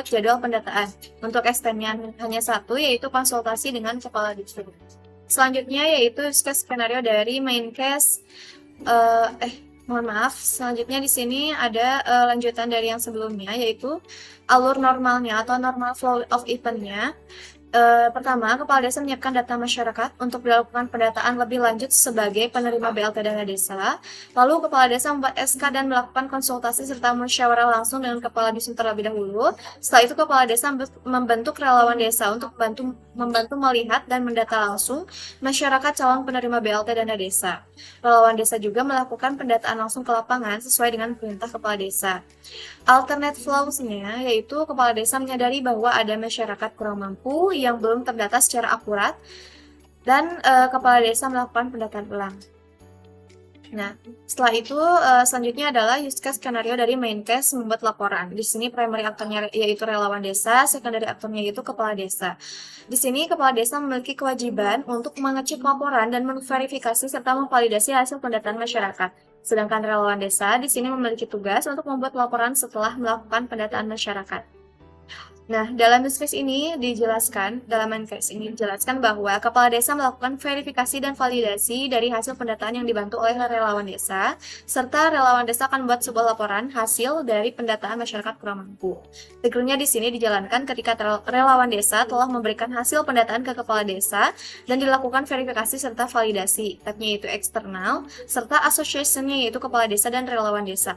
jadwal pendataan. Untuk extend-nya hanya satu, yaitu konsultasi dengan kepala desa. Selanjutnya yaitu case skenario dari main case. Mohon maaf, selanjutnya di sini ada lanjutan dari yang sebelumnya, yaitu alur normalnya atau normal flow of event-nya. Pertama, kepala desa menyiapkan data masyarakat untuk dilakukan pendataan lebih lanjut sebagai penerima BLT dana desa. Lalu kepala desa membuat SK dan melakukan konsultasi serta musyawarah langsung dengan kepala dusun terlebih dahulu. Setelah itu kepala desa membentuk relawan desa untuk membantu melihat dan mendata langsung masyarakat calon penerima BLT dana desa. Relawan desa juga melakukan pendataan langsung ke lapangan sesuai dengan perintah kepala desa. Alternate flows-nya yaitu kepala desa menyadari bahwa ada masyarakat kurang mampu yang belum terdata secara akurat dan kepala desa melakukan pendataan ulang. Nah, setelah itu selanjutnya adalah use case skenario dari main case membuat laporan. Di sini primary aktornya yaitu relawan desa, secondary aktornya yaitu kepala desa. Di sini kepala desa memiliki kewajiban untuk mengecek laporan dan memverifikasi serta memvalidasi hasil pendataan masyarakat. Sedangkan relawan desa di sini memiliki tugas untuk membuat laporan setelah melakukan pendataan masyarakat. Nah, dalam case ini dijelaskan bahwa kepala desa melakukan verifikasi dan validasi dari hasil pendataan yang dibantu oleh relawan desa, serta relawan desa akan membuat sebuah laporan hasil dari pendataan masyarakat kurang mampu. Detailnya di sini dijalankan ketika relawan desa telah memberikan hasil pendataan ke kepala desa dan dilakukan verifikasi serta validasi, tabnya yaitu eksternal, serta association-nya yaitu kepala desa dan relawan desa.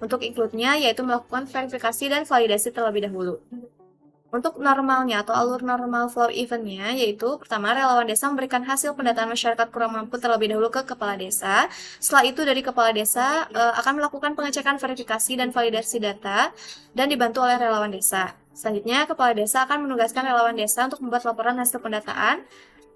Untuk include-nya yaitu melakukan verifikasi dan validasi terlebih dahulu. Untuk normalnya atau alur normal flow event-nya, yaitu pertama relawan desa memberikan hasil pendataan masyarakat kurang mampu terlebih dahulu ke kepala desa. Setelah itu dari kepala desa akan melakukan pengecekan verifikasi dan validasi data dan dibantu oleh relawan desa. Selanjutnya, kepala desa akan menugaskan relawan desa untuk membuat laporan hasil pendataan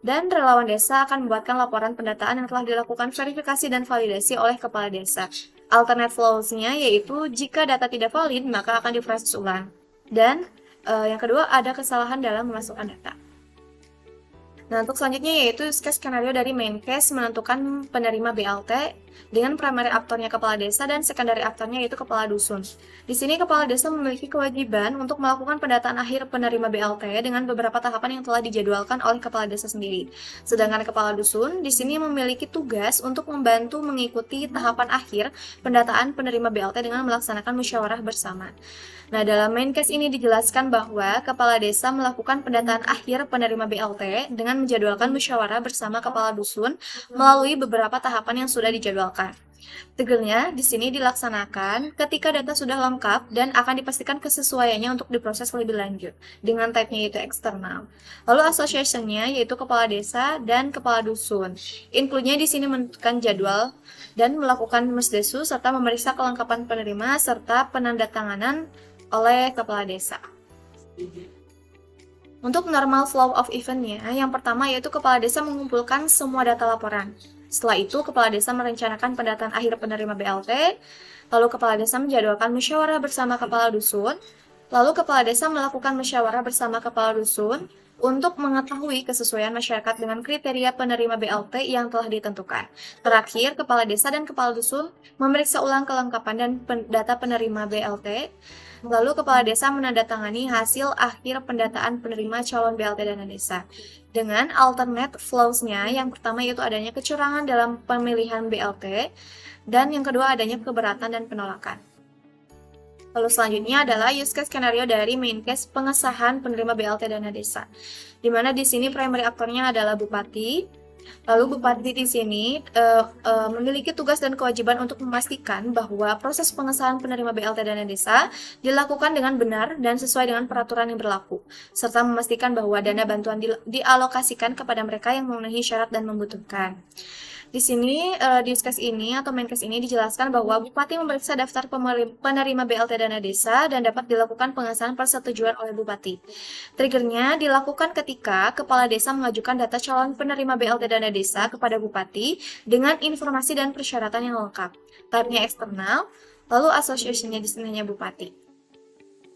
dan relawan desa akan membuatkan laporan pendataan yang telah dilakukan verifikasi dan validasi oleh kepala desa. Alternate flows-nya yaitu jika data tidak valid maka akan diproses ulang. Dan yang kedua, ada kesalahan dalam memasukkan data. Nah, untuk selanjutnya yaitu case skenario dari main case menentukan penerima BLT dengan primary aktornya kepala desa dan secondary aktornya yaitu kepala dusun. Di sini kepala desa memiliki kewajiban untuk melakukan pendataan akhir penerima BLT dengan beberapa tahapan yang telah dijadwalkan oleh kepala desa sendiri. Sedangkan kepala dusun di sini memiliki tugas untuk membantu mengikuti tahapan akhir pendataan penerima BLT dengan melaksanakan musyawarah bersama. Nah, dalam main case ini dijelaskan bahwa kepala desa melakukan pendataan akhir penerima BLT dengan menjadwalkan musyawarah bersama kepala dusun melalui beberapa tahapan yang sudah dijadwalkan. Tegelnya di sini dilaksanakan ketika data sudah lengkap dan akan dipastikan kesesuaiannya untuk diproses lebih lanjut dengan type-nya yaitu eksternal. Lalu association-nya yaitu kepala desa dan kepala dusun. Include-nya di sini menentukan jadwal dan melakukan mesdesu serta memeriksa kelengkapan penerima serta penandatanganan oleh kepala desa. Untuk normal flow of event-nya, yang pertama yaitu kepala desa mengumpulkan semua data laporan. Setelah itu, kepala desa merencanakan pendataan akhir penerima BLT, lalu kepala desa menjadwalkan musyawarah bersama kepala dusun, lalu kepala desa melakukan musyawarah bersama kepala dusun untuk mengetahui kesesuaian masyarakat dengan kriteria penerima BLT yang telah ditentukan. Terakhir, kepala desa dan kepala dusun memeriksa ulang kelengkapan dan data penerima BLT. Lalu kepala desa menandatangani hasil akhir pendataan penerima calon BLT dana desa. Dengan alternate flows-nya, yang pertama yaitu adanya kecurangan dalam pemilihan BLT, dan yang kedua adanya keberatan dan penolakan. Lalu selanjutnya adalah use case skenario dari main case pengesahan penerima BLT dana desa. Di mana di sini primary aktornya adalah bupati. Lalu bupati di sini memiliki tugas dan kewajiban untuk memastikan bahwa proses pengesahan penerima BLT dana desa dilakukan dengan benar dan sesuai dengan peraturan yang berlaku, serta memastikan bahwa dana bantuan dialokasikan kepada mereka yang memenuhi syarat dan membutuhkan. Di sini, di case ini atau main case ini dijelaskan bahwa Bupati memeriksa daftar penerima BLT dana desa dan dapat dilakukan pengesahan persetujuan oleh Bupati. Triggernya dilakukan ketika Kepala Desa mengajukan data calon penerima BLT dana desa kepada Bupati dengan informasi dan persyaratan yang lengkap. Type-nya eksternal, lalu association-nya di sini hanya Bupati.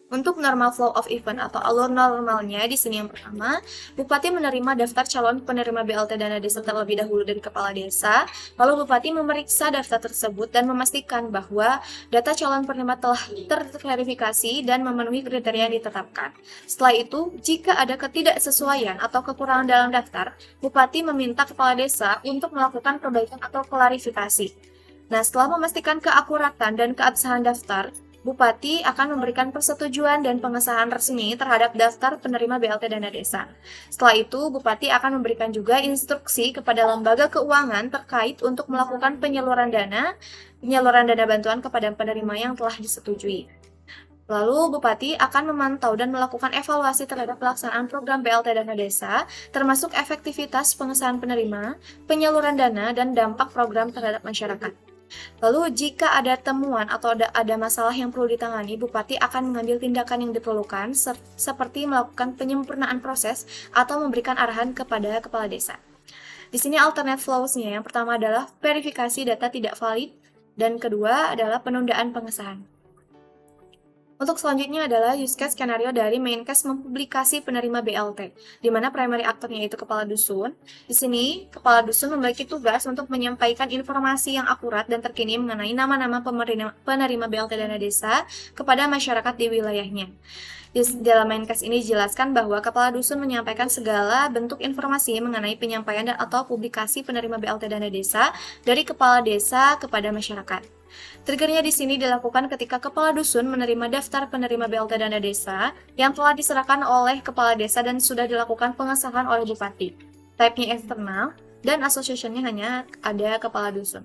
Untuk normal flow of event atau alur normalnya di sini yang pertama, Bupati menerima daftar calon penerima BLT dana desa terlebih dahulu dari kepala desa, lalu Bupati memeriksa daftar tersebut dan memastikan bahwa data calon penerima telah terverifikasi dan memenuhi kriteria yang ditetapkan. Setelah itu, jika ada ketidaksesuaian atau kekurangan dalam daftar, Bupati meminta kepala desa untuk melakukan perbaikan atau klarifikasi. Nah, setelah memastikan keakuratan dan keabsahan daftar, Bupati akan memberikan persetujuan dan pengesahan resmi terhadap daftar penerima BLT dana desa. Setelah itu, Bupati akan memberikan juga instruksi kepada lembaga keuangan terkait untuk melakukan penyaluran dana bantuan kepada penerima yang telah disetujui. Lalu, Bupati akan memantau dan melakukan evaluasi terhadap pelaksanaan program BLT dana desa, termasuk efektivitas pengesahan penerima, penyaluran dana, dan dampak program terhadap masyarakat. Lalu, jika ada temuan atau ada masalah yang perlu ditangani, Bupati akan mengambil tindakan yang diperlukan, seperti melakukan penyempurnaan proses atau memberikan arahan kepada kepala desa. Di sini alternate flows-nya, yang pertama adalah verifikasi data tidak valid, dan kedua adalah penundaan pengesahan. Untuk selanjutnya adalah use case skenario dari main case mempublikasi penerima BLT, di mana primary aktornya itu kepala dusun. Di sini, kepala dusun memiliki tugas untuk menyampaikan informasi yang akurat dan terkini mengenai nama-nama penerima BLT dana desa kepada masyarakat di wilayahnya. Di dalam main case ini dijelaskan bahwa kepala dusun menyampaikan segala bentuk informasi mengenai penyampaian dan atau publikasi penerima BLT dana desa dari kepala desa kepada masyarakat. Triggernya di sini dilakukan ketika kepala dusun menerima daftar penerima BLT dana desa yang telah diserahkan oleh kepala desa dan sudah dilakukan pengesahan oleh bupati. Type-nya eksternal dan association-nya hanya ada kepala dusun.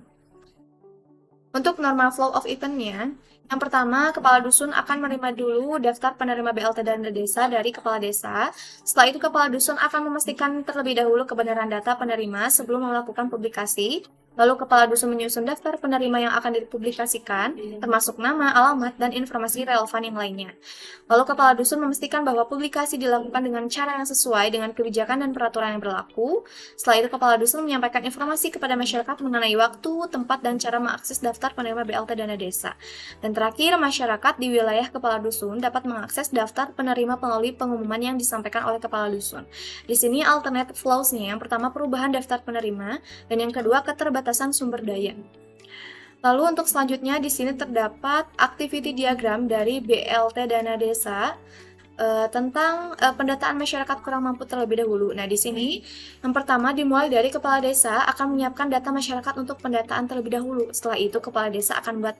Untuk normal flow of event-nya, yang pertama, kepala dusun akan menerima dulu daftar penerima BLT dana desa dari kepala desa. Setelah itu, kepala dusun akan memastikan terlebih dahulu kebenaran data penerima sebelum melakukan publikasi. Lalu, kepala dusun menyusun daftar penerima yang akan dipublikasikan, termasuk nama, alamat, dan informasi relevan yang lainnya. Lalu, kepala dusun memastikan bahwa publikasi dilakukan dengan cara yang sesuai dengan kebijakan dan peraturan yang berlaku. Setelah itu, kepala dusun menyampaikan informasi kepada masyarakat mengenai waktu, tempat, dan cara mengakses daftar penerima BLT dana desa. Dan terakhir, masyarakat di wilayah kepala dusun dapat mengakses daftar penerima melalui pengumuman yang disampaikan oleh kepala dusun. Di sini alternative flows-nya, yang pertama perubahan daftar penerima, dan yang kedua keterbatasan sumber daya. Lalu untuk selanjutnya di sini terdapat activity diagram dari BLT dana desa tentang pendataan masyarakat kurang mampu terlebih dahulu. Nah, di sini yang pertama dimulai dari kepala desa akan menyiapkan data masyarakat untuk pendataan terlebih dahulu. Setelah itu kepala desa akan buat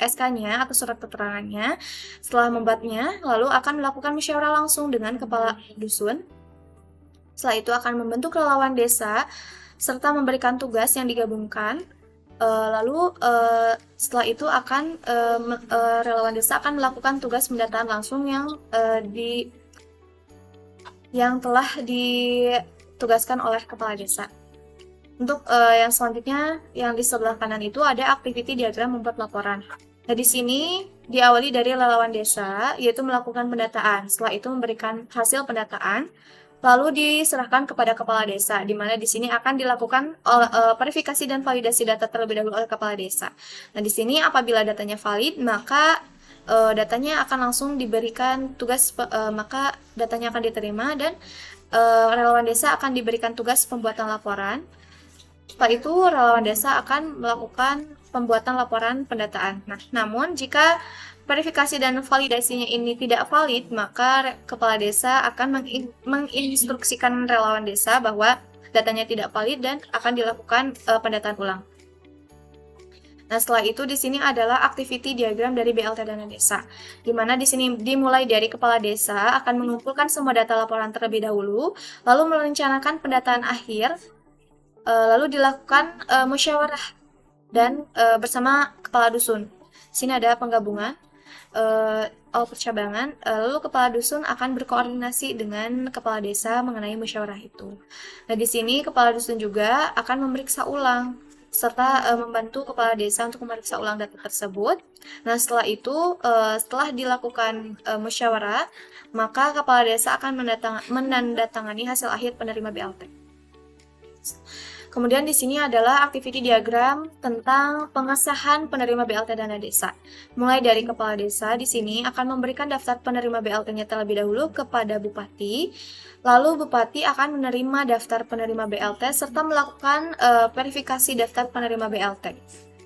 SK-nya atau surat keterangannya. Setelah membuatnya, lalu akan melakukan musyawarah langsung dengan kepala dusun. Setelah itu akan membentuk relawan desa serta memberikan tugas yang digabungkan. Lalu setelah itu akan relawan desa akan melakukan tugas pendataan langsung yang telah ditugaskan oleh kepala desa. Untuk yang selanjutnya yang di sebelah kanan itu ada activity diagram membuat laporan. Nah, di sini diawali dari relawan desa yaitu melakukan pendataan. Setelah itu memberikan hasil pendataan lalu diserahkan kepada kepala desa, di mana di sini akan dilakukan verifikasi dan validasi data terlebih dahulu oleh kepala desa. Nah, di sini apabila datanya valid, maka datanya akan langsung diberikan tugas, maka datanya akan diterima dan relawan desa akan diberikan tugas pembuatan laporan. Setelah itu, relawan desa akan melakukan pembuatan laporan pendataan. Nah, namun jika verifikasi dan validasinya ini tidak valid, maka kepala desa akan menginstruksikan relawan desa bahwa datanya tidak valid dan akan dilakukan pendataan ulang. Nah, setelah itu di sini adalah activity diagram dari BLT dana desa, di mana di sini dimulai dari kepala desa akan mengumpulkan semua data laporan terlebih dahulu, lalu merencanakan pendataan akhir, lalu dilakukan musyawarah dan bersama kepala dusun. Di sini ada penggabungan percabangan, lalu kepala dusun akan berkoordinasi dengan kepala desa mengenai musyawarah itu. Nah, di sini kepala dusun juga akan memeriksa ulang serta membantu kepala desa untuk memeriksa ulang data tersebut. Nah, setelah itu, setelah dilakukan musyawarah, maka kepala desa akan menandatangani hasil akhir penerima BLT. Kemudian di sini adalah activity diagram tentang pengesahan penerima BLT dana desa. Mulai dari kepala desa di sini akan memberikan daftar penerima BLT-nya terlebih dahulu kepada bupati. Lalu bupati akan menerima daftar penerima BLT serta melakukan verifikasi daftar penerima BLT.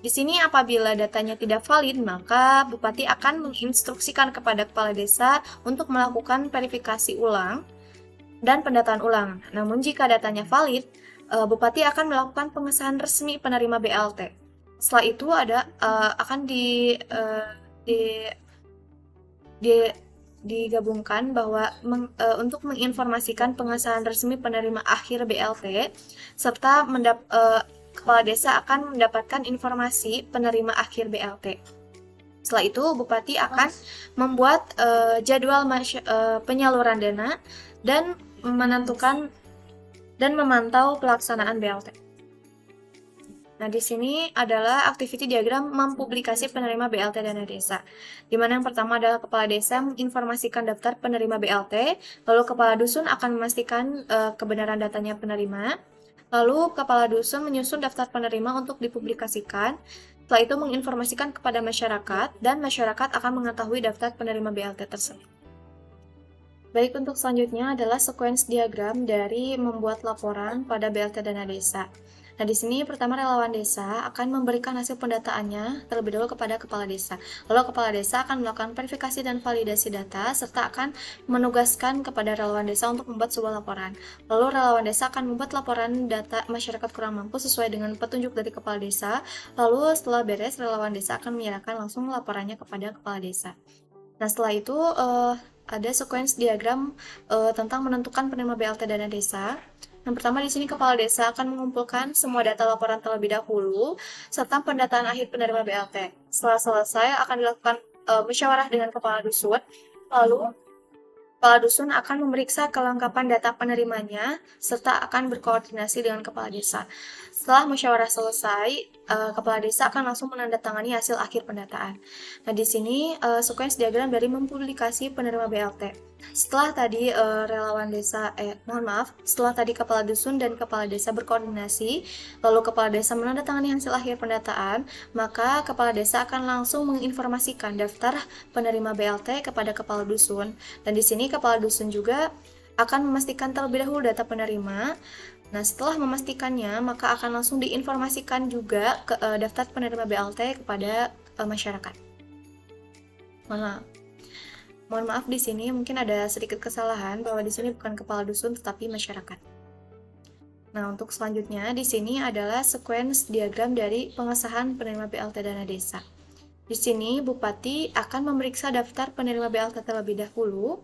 Di sini apabila datanya tidak valid, maka bupati akan menginstruksikan kepada kepala desa untuk melakukan verifikasi ulang dan pendataan ulang. Namun jika datanya valid, bupati akan melakukan pengesahan resmi penerima BLT. Setelah itu akan digabungkan bahwa untuk menginformasikan pengesahan resmi penerima akhir BLT serta kepala desa akan mendapatkan informasi penerima akhir BLT. Setelah itu bupati akan membuat jadwal penyaluran dana dan menentukan dan memantau pelaksanaan BLT. Nah, di sini adalah activity diagram mempublikasi penerima BLT dana desa. Di mana yang pertama adalah kepala desa menginformasikan daftar penerima BLT, lalu kepala dusun akan memastikan kebenaran datanya penerima, lalu kepala dusun menyusun daftar penerima untuk dipublikasikan, Setelah itu menginformasikan kepada masyarakat, dan masyarakat akan mengetahui daftar penerima BLT tersebut. Baik, untuk selanjutnya adalah sequence diagram dari membuat laporan pada BLT Dana Desa. Nah, di sini pertama relawan desa akan memberikan hasil pendataannya terlebih dahulu kepada kepala desa. Lalu kepala desa akan melakukan verifikasi dan validasi data serta akan menugaskan kepada relawan desa untuk membuat sebuah laporan. Lalu relawan desa akan membuat laporan data masyarakat kurang mampu sesuai dengan petunjuk dari kepala desa. Lalu setelah beres, relawan desa akan menyerahkan langsung laporannya kepada kepala desa. Nah, setelah itu ada sequence diagram tentang menentukan penerima BLT dana desa. Yang pertama, di sini kepala desa akan mengumpulkan semua data laporan terlebih dahulu serta pendataan akhir penerima BLT. Setelah selesai, akan dilakukan musyawarah dengan kepala dusun. Lalu kepala dusun akan memeriksa kelengkapan data penerimanya serta akan berkoordinasi dengan kepala desa. Setelah musyawarah selesai, kepala desa akan langsung menandatangani hasil akhir pendataan. Nah, di sini sequence diagram dari mempublikasi penerima BLT. Setelah tadi setelah tadi kepala dusun dan kepala desa berkoordinasi, lalu kepala desa menandatangani hasil akhir pendataan, maka kepala desa akan langsung menginformasikan daftar penerima BLT kepada kepala dusun. Dan di sini kepala dusun juga akan memastikan terlebih dahulu data penerima. Nah, setelah memastikannya, maka akan langsung diinformasikan juga ke daftar penerima BLT kepada masyarakat. Mohon maaf di sini mungkin ada sedikit kesalahan bahwa di sini bukan kepala dusun tetapi masyarakat. Nah, untuk selanjutnya di sini adalah sequence diagram dari pengesahan penerima BLT dana desa. Di sini Bupati akan memeriksa daftar penerima BLT terlebih dahulu.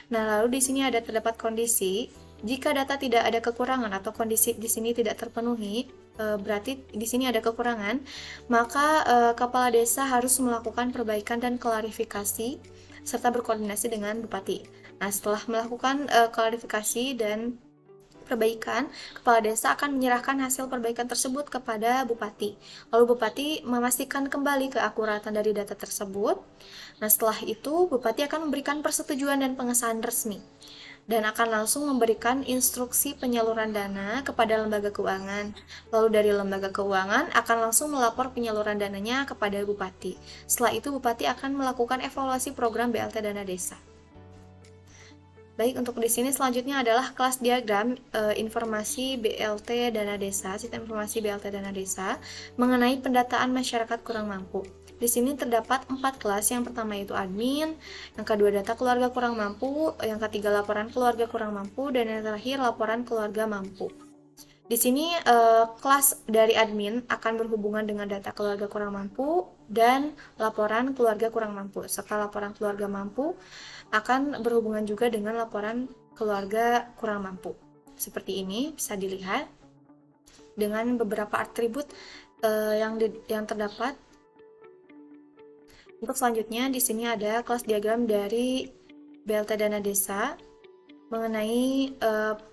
Nah, lalu di sini ada terdapat kondisi. Jika data tidak ada kekurangan atau kondisi di sini tidak terpenuhi, berarti di sini ada kekurangan, maka kepala desa harus melakukan perbaikan dan klarifikasi serta berkoordinasi dengan Bupati. Nah, setelah melakukan klarifikasi dan perbaikan, kepala desa akan menyerahkan hasil perbaikan tersebut kepada Bupati. Lalu Bupati memastikan kembali keakuratan dari data tersebut. Nah, setelah itu Bupati akan memberikan persetujuan dan pengesahan resmi dan akan langsung memberikan instruksi penyaluran dana kepada lembaga keuangan. Lalu dari lembaga keuangan akan langsung melapor penyaluran dananya kepada Bupati. Setelah itu Bupati akan melakukan evaluasi program BLT Dana Desa. Baik, untuk di sini selanjutnya adalah kelas diagram informasi BLT Dana Desa, sistem informasi BLT Dana Desa mengenai pendataan masyarakat kurang mampu. Di sini terdapat 4 kelas, yang pertama itu admin, yang kedua data keluarga kurang mampu, yang ketiga laporan keluarga kurang mampu, dan yang terakhir laporan keluarga mampu. Di sini kelas dari admin akan berhubungan dengan data keluarga kurang mampu dan laporan keluarga kurang mampu, serta laporan keluarga mampu akan berhubungan juga dengan laporan keluarga kurang mampu. Seperti ini bisa dilihat dengan beberapa atribut yang terdapat. Untuk selanjutnya di sini ada kelas diagram dari BLT Dana Desa mengenai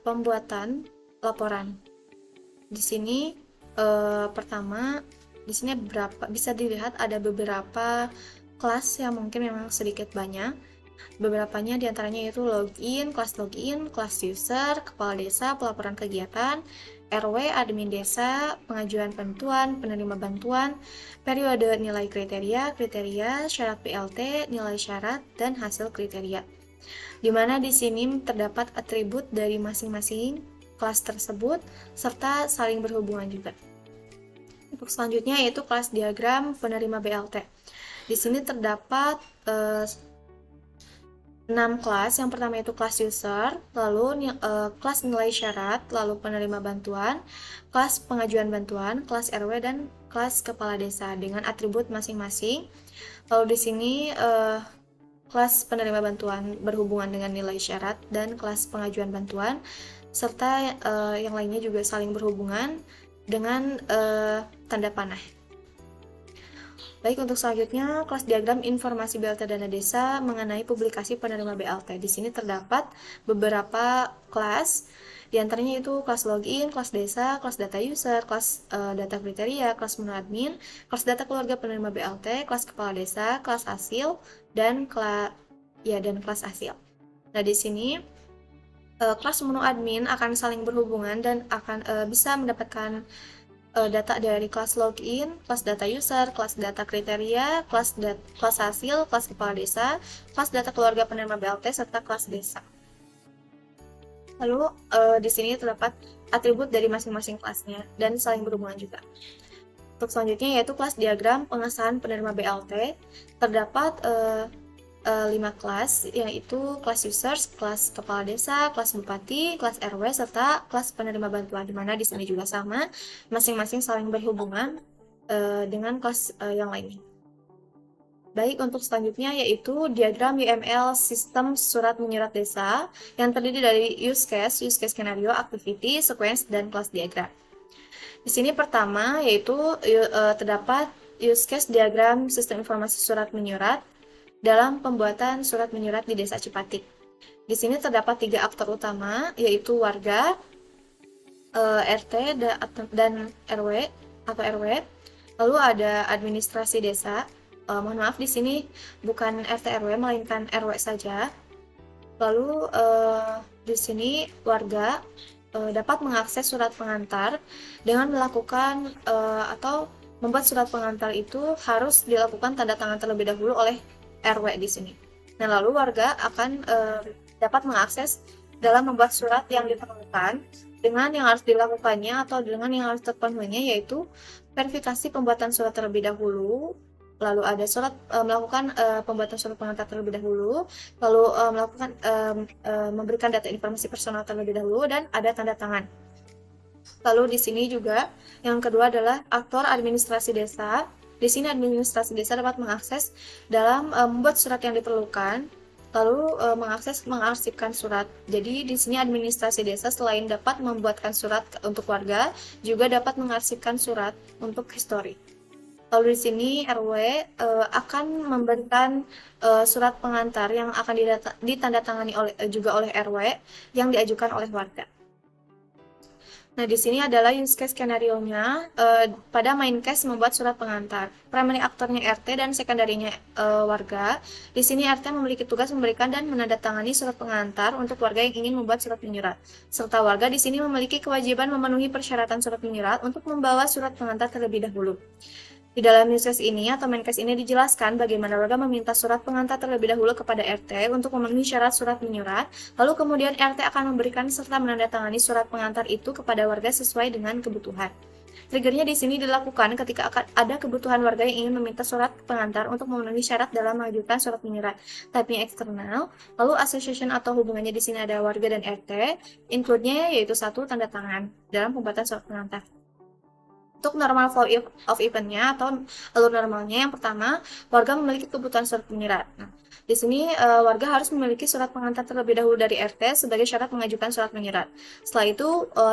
pembuatan laporan. Di sini pertama di sini bisa dilihat ada beberapa kelas yang mungkin memang sedikit banyak. Beberapanya diantaranya yaitu login, kelas user, kepala desa, pelaporan kegiatan, RW, admin desa, pengajuan bantuan, penerima bantuan, periode nilai kriteria, syarat BLT, nilai syarat, dan hasil kriteria. Di mana di sini terdapat atribut dari masing-masing kelas tersebut, serta saling berhubungan juga. Untuk selanjutnya yaitu kelas diagram penerima BLT. Di sini terdapat 6 kelas. Yang pertama itu kelas user, lalu kelas nilai syarat, lalu penerima bantuan, kelas pengajuan bantuan, kelas RW, dan kelas kepala desa dengan atribut masing-masing. Lalu di sini kelas penerima bantuan berhubungan dengan nilai syarat dan kelas pengajuan bantuan, serta yang lainnya juga saling berhubungan dengan tanda panah. Baik, untuk selanjutnya kelas diagram informasi BLT Dana Desa mengenai publikasi penerima BLT. Di sini terdapat beberapa kelas, diantaranya itu kelas login, kelas desa, kelas data user, kelas data kriteria, kelas menu admin, kelas data keluarga penerima BLT, kelas kepala desa, kelas hasil, dan kelas hasil. Nah, di sini kelas menu admin akan saling berhubungan dan akan bisa mendapatkan data dari kelas login, kelas data user, kelas data kriteria, kelas hasil, kelas kepala desa, kelas data keluarga penerima BLT, serta kelas desa. Lalu di sini terdapat atribut dari masing-masing kelasnya dan saling berhubungan juga. Untuk selanjutnya yaitu kelas diagram pengesahan penerima BLT. Terdapat 5 kelas, yaitu kelas users, kelas kepala desa, kelas bupati, kelas RW, serta kelas penerima bantuan, di mana di sini juga sama, masing-masing saling berhubungan dengan kelas yang lainnya. Baik, untuk selanjutnya yaitu diagram UML sistem surat menyurat desa yang terdiri dari use case scenario, activity, sequence, dan kelas diagram. Di sini pertama yaitu terdapat use case diagram sistem informasi surat menyurat dalam pembuatan surat menyurat di Desa Cipatik. Di sini terdapat 3 aktor utama, yaitu warga, RT, dan RW atau RW. Lalu ada administrasi desa. Mohon maaf, di sini bukan RT RW melainkan RW saja. Lalu di sini warga dapat mengakses surat pengantar dengan melakukan atau membuat surat pengantar itu harus dilakukan tanda tangan terlebih dahulu oleh RW di sini. Nah, lalu warga akan dapat mengakses dalam membuat surat yang diperlukan dengan yang harus dilakukannya atau dengan yang harus terpenuhinya, yaitu verifikasi pembuatan surat terlebih dahulu, lalu ada surat melakukan pembuatan surat pengantar terlebih dahulu, lalu melakukan memberikan data informasi personal terlebih dahulu, dan ada tanda tangan. Lalu di sini juga yang kedua adalah aktor administrasi desa. Di sini administrasi desa dapat mengakses dalam membuat surat yang diperlukan, lalu mengakses mengarsipkan surat. Jadi di sini administrasi desa selain dapat membuatkan surat untuk warga, juga dapat mengarsipkan surat untuk histori. Lalu di sini RW akan memberikan surat pengantar yang akan ditandatangani juga oleh RW yang diajukan oleh warga. Nah, di sini adalah use case skenario-nya pada main case membuat surat pengantar. Primary aktornya RT dan sekunderinya warga. Di sini RT memiliki tugas memberikan dan menandatangani surat pengantar untuk warga yang ingin membuat surat menyurat. Serta warga di sini memiliki kewajiban memenuhi persyaratan surat menyurat untuk membawa surat pengantar terlebih dahulu. Di dalam use case ini atau main case ini dijelaskan bagaimana warga meminta surat pengantar terlebih dahulu kepada RT untuk memenuhi syarat surat menyurat, lalu kemudian RT akan memberikan serta menandatangani surat pengantar itu kepada warga sesuai dengan kebutuhan. Triggernya di sini dilakukan ketika akan ada kebutuhan warga yang ingin meminta surat pengantar untuk memenuhi syarat dalam mengajukan surat menyurat. Type-nya eksternal, lalu association atau hubungannya di sini ada warga dan RT, include-nya yaitu 1 tanda tangan dalam pembuatan surat pengantar. Untuk normal flow of event-nya atau alur normalnya, yang pertama, warga memiliki kebutuhan surat menyurat. Nah, di sini warga harus memiliki surat pengantar terlebih dahulu dari RT sebagai syarat mengajukan surat menyurat. Setelah itu,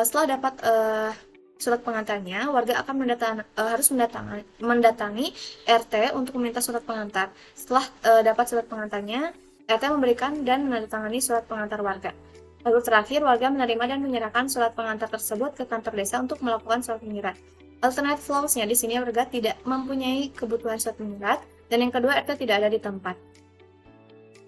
setelah dapat surat pengantarnya, warga akan harus mendatangi RT untuk meminta surat pengantar. Setelah dapat surat pengantarnya, RT memberikan dan menandatangani surat pengantar warga. Lalu terakhir, warga menerima dan menyerahkan surat pengantar tersebut ke kantor desa untuk melakukan surat menyurat. Alternate flows-nya di sini warga tidak mempunyai kebutuhan surat menyurat, dan yang kedua RT tidak ada di tempat.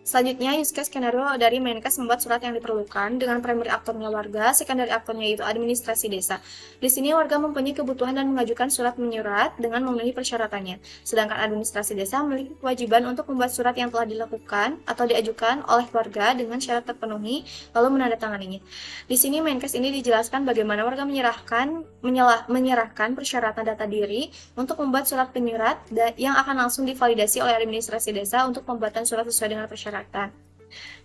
Selanjutnya, use case skenario dari main case membuat surat yang diperlukan dengan primary aktornya warga, secondary aktornya yaitu administrasi desa. Di sini warga mempunyai kebutuhan dan mengajukan surat menyurat dengan memenuhi persyaratannya. Sedangkan administrasi desa memiliki kewajiban untuk membuat surat yang telah dilakukan atau diajukan oleh warga dengan syarat terpenuhi, lalu menandatanganinya. Di sini main case ini dijelaskan bagaimana warga menyerahkan persyaratan data diri untuk membuat surat penyurat yang akan langsung divalidasi oleh administrasi desa untuk pembuatan surat sesuai dengan persyaratan.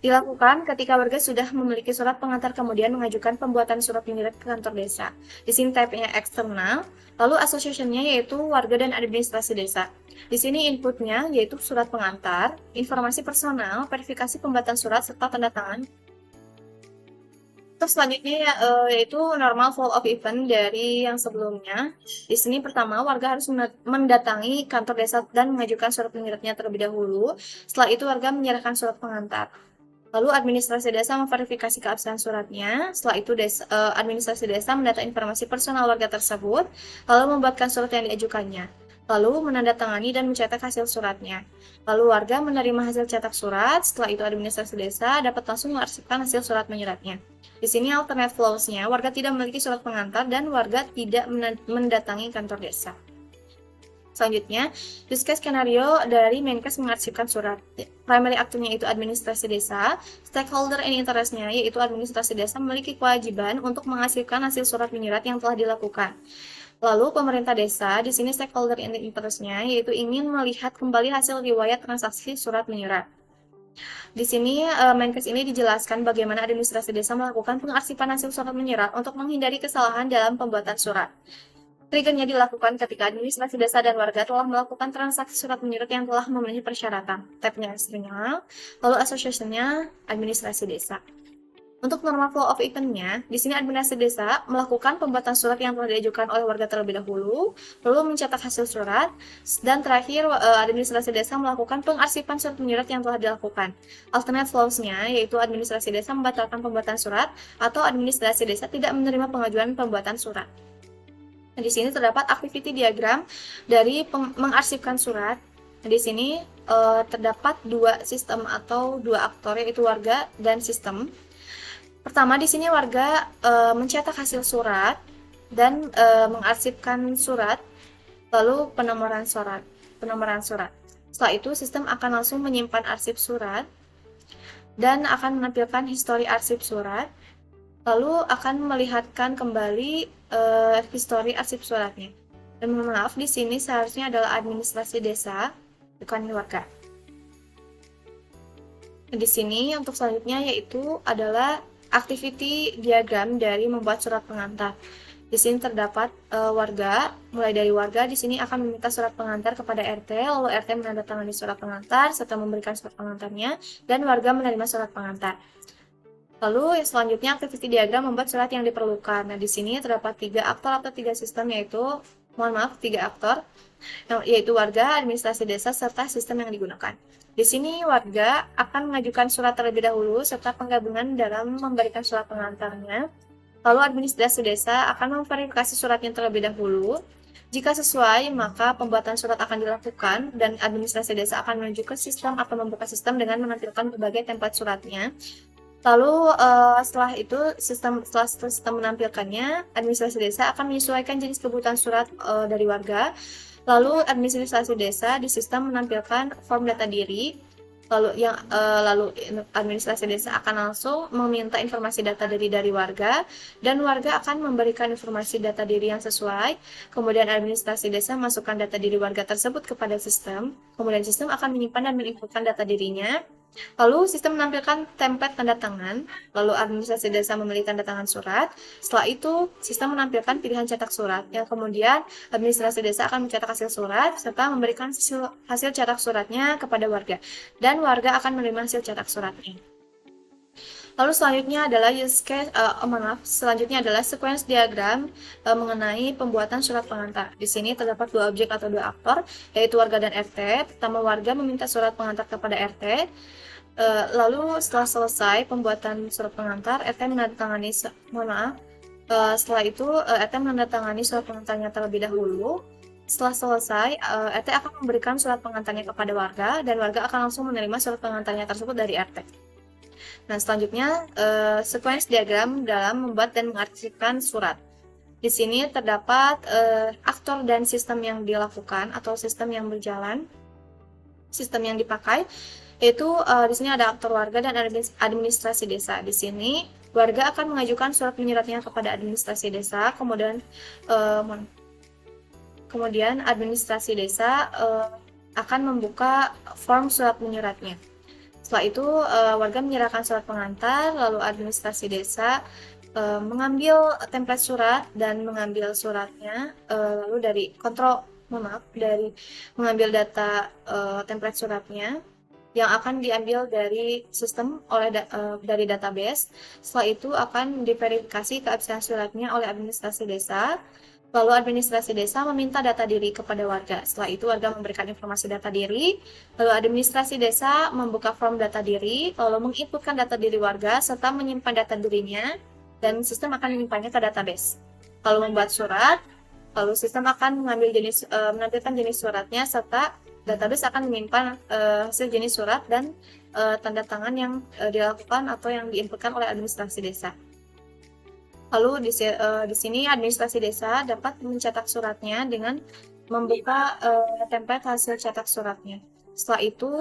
Dilakukan ketika warga sudah memiliki surat pengantar kemudian mengajukan pembuatan surat menyurat ke kantor desa. Di sini type-nya eksternal, lalu association-nya yaitu warga dan administrasi desa. Di sini input-nya yaitu surat pengantar, informasi personal, verifikasi pembuatan surat, serta tanda tangan. Terus selanjutnya yaitu normal flow of event dari yang sebelumnya. Di sini pertama warga harus mendatangi kantor desa dan mengajukan surat menyuratnya terlebih dahulu. Setelah itu warga menyerahkan surat pengantar. Lalu administrasi desa memverifikasi keabsahan suratnya. Setelah itu administrasi desa mendata informasi personal warga tersebut, lalu membuatkan surat yang diajukannya. lalu menandatangani dan mencetak hasil suratnya. Lalu warga menerima hasil cetak surat, setelah itu administrasi desa dapat langsung mengarsipkan hasil surat menyuratnya. Di sini alternate flows-nya, warga tidak memiliki surat pengantar dan warga tidak mendatangi kantor desa. Selanjutnya, use case skenario dari Menkes mengarsipkan surat. Primary actor-nya itu administrasi desa, stakeholder and interest-nya yaitu administrasi desa memiliki kewajiban untuk mengarsipkan hasil surat menyurat yang telah dilakukan. Lalu pemerintah desa, di sini stakeholder and interest-nya yaitu ingin melihat kembali hasil riwayat transaksi surat menyurat. Di sini Menkes ini dijelaskan bagaimana administrasi desa melakukan pengarsipan hasil surat menyurat untuk menghindari kesalahan dalam pembuatan surat. Triggernya dilakukan ketika administrasi desa dan warga telah melakukan transaksi surat menyurat yang telah memenuhi persyaratan. Tab-nya eksternal, lalu association-nya administrasi desa. Untuk normal flow of event-nya, di sini administrasi desa melakukan pembuatan surat yang telah diajukan oleh warga terlebih dahulu, lalu mencetak hasil surat, dan terakhir administrasi desa melakukan pengarsipan surat menyurat yang telah dilakukan. Alternate flows-nya yaitu administrasi desa membatalkan pembuatan surat atau administrasi desa tidak menerima pengajuan pembuatan surat. Nah, di sini terdapat activity diagram dari mengarsipkan surat. Nah, di sini terdapat dua sistem atau dua aktor yaitu warga dan sistem. Pertama, di sini warga mencetak hasil surat dan mengarsipkan surat, lalu penomoran surat. Setelah itu, sistem akan langsung menyimpan arsip surat dan akan menampilkan histori arsip surat, lalu akan melihatkan kembali histori arsip suratnya. Dan mohon maaf, di sini seharusnya adalah administrasi desa, bukan warga. Di sini untuk selanjutnya yaitu adalah activity diagram dari membuat surat pengantar. Di sini terdapat warga, mulai dari warga di sini akan meminta surat pengantar kepada RT, lalu RT menandatangani surat pengantar serta memberikan surat pengantarnya, dan warga menerima surat pengantar. Lalu selanjutnya activity diagram membuat surat yang diperlukan. Nah, di sini terdapat 3 aktor atau 3 sistem yaitu, 3 aktor, yaitu warga, administrasi desa, serta sistem yang digunakan. Di sini warga akan mengajukan surat terlebih dahulu serta penggabungan dalam memberikan surat pengantarnya. Lalu administrasi desa akan memverifikasi suratnya terlebih dahulu. Jika sesuai, maka pembuatan surat akan dilakukan dan administrasi desa akan menuju ke sistem atau membuka sistem dengan menampilkan berbagai template suratnya. Lalu setelah itu setelah sistem menampilkannya, administrasi desa akan menyesuaikan jenis kebutuhan surat dari warga. Lalu administrasi desa di sistem menampilkan form data diri. Lalu administrasi desa akan langsung meminta informasi data diri dari warga dan warga akan memberikan informasi data diri yang sesuai. Kemudian administrasi desa masukkan data diri warga tersebut kepada sistem. Kemudian sistem akan menyimpan dan menginputkan data dirinya. Lalu sistem menampilkan template tanda tangan, lalu administrasi desa memilih tanda tangan surat. Setelah itu, sistem menampilkan pilihan cetak surat, yang kemudian administrasi desa akan mencetak hasil surat, serta memberikan hasil cetak suratnya kepada warga, dan warga akan menerima hasil cetak suratnya. Lalu selanjutnya adalah sequence diagram mengenai pembuatan surat pengantar. Di sini terdapat 2 objek atau 2 aktor, yaitu warga dan RT. Pertama, warga meminta surat pengantar kepada RT. Lalu setelah selesai pembuatan surat pengantar, RT menandatangani setelah itu RT menandatangani surat pengantarnya terlebih dahulu. Setelah selesai, RT akan memberikan surat pengantarnya kepada warga dan warga akan langsung menerima surat pengantarnya tersebut dari RT. Nah, selanjutnya sequence diagram dalam membuat dan mengarsipkan surat. Di sini terdapat aktor dan sistem yang dilakukan atau sistem yang berjalan, sistem yang dipakai. Yaitu di sini ada aktor warga dan administrasi desa. Di sini warga akan mengajukan surat menyuratnya kepada administrasi desa, kemudian administrasi desa akan membuka form surat menyuratnya. Setelah itu warga menyerahkan surat pengantar, lalu administrasi desa mengambil template surat dan mengambil suratnya, lalu mengambil data template suratnya yang akan diambil dari sistem dari database. Setelah itu akan diverifikasi keabsahan suratnya oleh administrasi desa. Lalu administrasi desa meminta data diri kepada warga. Setelah itu warga memberikan informasi data diri. Lalu administrasi desa membuka form data diri, lalu menginputkan data diri warga serta menyimpan data dirinya, dan sistem akan menyimpannya ke database. Lalu membuat surat. Lalu sistem akan menampilkan jenis suratnya, serta database akan menyimpan hasil jenis surat dan tanda tangan yang dilakukan atau yang diinputkan oleh administrasi desa. Lalu di sini administrasi desa dapat mencetak suratnya dengan membuka template hasil cetak suratnya. Setelah itu,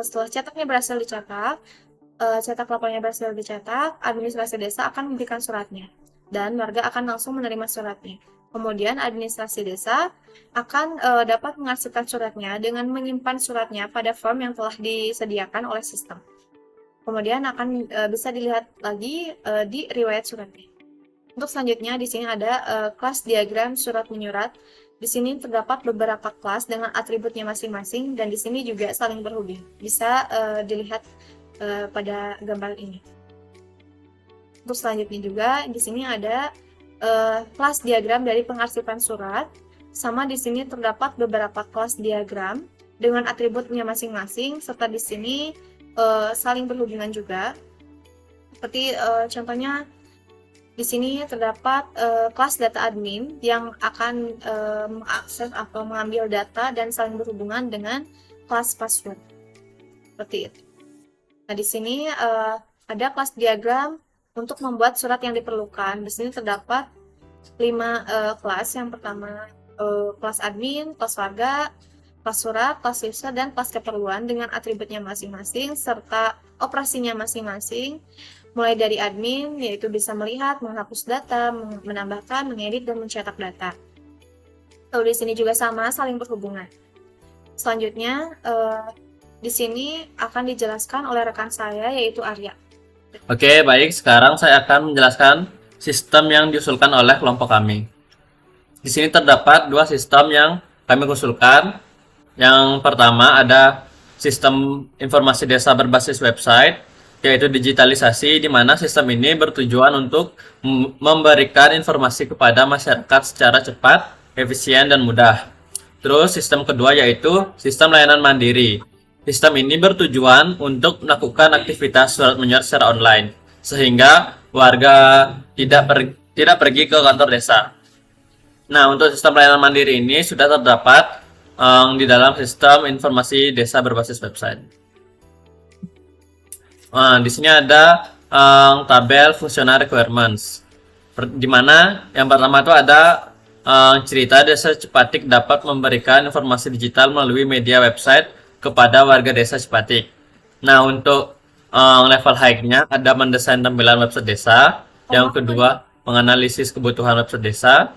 setelah cetaknya berhasil dicetak, cetak lapornya berhasil dicetak, administrasi desa akan memberikan suratnya dan warga akan langsung menerima suratnya. Kemudian administrasi desa akan dapat mengarsipkan suratnya dengan menyimpan suratnya pada form yang telah disediakan oleh sistem. Kemudian akan bisa dilihat lagi di riwayat suratnya. Untuk selanjutnya di sini ada kelas diagram surat menyurat. Di sini terdapat beberapa kelas dengan atributnya masing-masing dan di sini juga saling berhubung. Bisa dilihat pada gambar ini. Untuk selanjutnya juga di sini ada kelas diagram dari pengarsipan surat. Sama di sini terdapat beberapa kelas diagram dengan atributnya masing-masing serta di sini saling berhubungan juga. Seperti contohnya di sini terdapat kelas data admin yang akan mengakses atau mengambil data dan saling berhubungan dengan kelas password. Seperti itu. Nah, di sini ada kelas diagram untuk membuat surat yang diperlukan. Di sini terdapat 5 kelas. Yang pertama kelas admin, kelas warga, kelas surat, kelas user, dan kelas keperluan dengan atributnya masing-masing serta operasinya masing-masing. Mulai dari admin, yaitu bisa melihat, menghapus data, menambahkan, mengedit, dan mencetak data. Lalu di sini juga sama, saling berhubungan. Selanjutnya, di sini akan dijelaskan oleh rekan saya, yaitu Arya. Oke, baik. Sekarang saya akan menjelaskan sistem yang diusulkan oleh kelompok kami. Di sini terdapat 2 sistem yang kami usulkan. Yang pertama ada sistem informasi desa berbasis website, yaitu digitalisasi, di mana sistem ini bertujuan untuk memberikan informasi kepada masyarakat secara cepat, efisien, dan mudah. Terus sistem kedua yaitu sistem layanan mandiri. Sistem ini bertujuan untuk melakukan aktivitas surat menyurat secara online, sehingga warga tidak pergi ke kantor desa. Nah, untuk sistem layanan mandiri ini sudah terdapat di dalam sistem informasi desa berbasis website. Nah, di sini ada tabel functional requirements, di mana yang pertama itu ada cerita Desa Cipatik dapat memberikan informasi digital melalui media website kepada warga Desa Cipatik. Nah, untuk level high-nya ada mendesain tampilan website desa, yang kedua menganalisis kebutuhan website desa,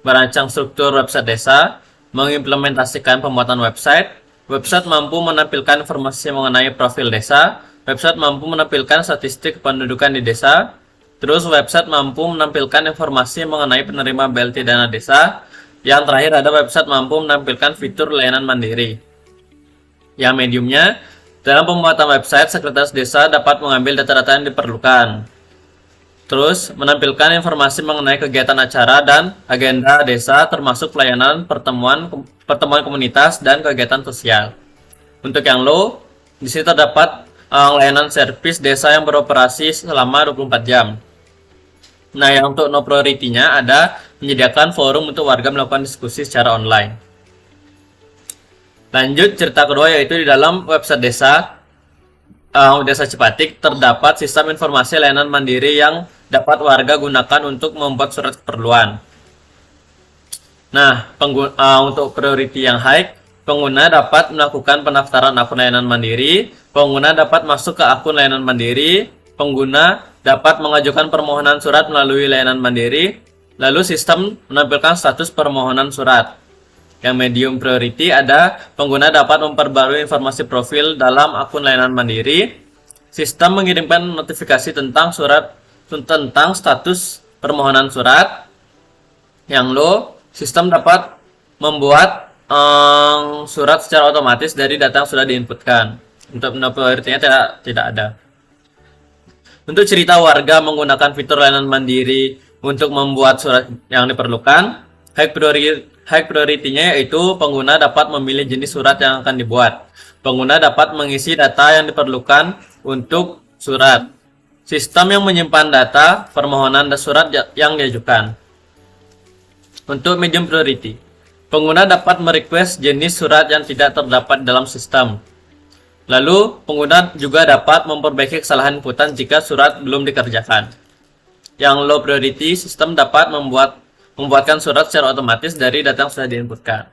merancang struktur website desa, mengimplementasikan pembuatan website, website mampu menampilkan informasi mengenai profil desa, website mampu menampilkan statistik kependudukan di desa. Terus website mampu menampilkan informasi mengenai penerima BLT dana desa. Yang terakhir ada website mampu menampilkan fitur layanan mandiri. Yang mediumnya, dalam pembuatan website, sekretaris desa dapat mengambil data-data yang diperlukan. Terus menampilkan informasi mengenai kegiatan acara dan agenda desa, termasuk pelayanan, pertemuan komunitas, dan kegiatan sosial. Untuk yang low, di sini terdapat layanan servis desa yang beroperasi selama 24 jam. Nah, yang untuk no priority-nya ada menyediakan forum untuk warga melakukan diskusi secara online. Lanjut, cerita kedua yaitu di dalam website desa Cipatik terdapat sistem informasi layanan mandiri yang dapat warga gunakan untuk membuat surat keperluan. Nah, untuk priority yang high, pengguna dapat melakukan pendaftaran akun layanan mandiri, pengguna dapat masuk ke akun layanan mandiri, pengguna dapat mengajukan permohonan surat melalui layanan mandiri, lalu sistem menampilkan status permohonan surat. Yang medium priority ada pengguna dapat memperbarui informasi profil dalam akun layanan mandiri, sistem mengirimkan notifikasi tentang status permohonan surat. Yang low, sistem dapat membuat surat secara otomatis dari data yang sudah diinputkan. Untuk priority-nya tidak ada. Untuk cerita warga menggunakan fitur layanan mandiri untuk membuat surat yang diperlukan, high priority-nya yaitu pengguna dapat memilih jenis surat yang akan dibuat. Pengguna dapat mengisi data yang diperlukan untuk surat. Sistem yang menyimpan data permohonan dan surat yang diajukan. Untuk medium priority, pengguna dapat merequest jenis surat yang tidak terdapat dalam sistem. Lalu, pengguna juga dapat memperbaiki kesalahan inputan jika surat belum dikerjakan. Yang low priority, sistem dapat membuatkan surat secara otomatis dari data yang sudah diinputkan.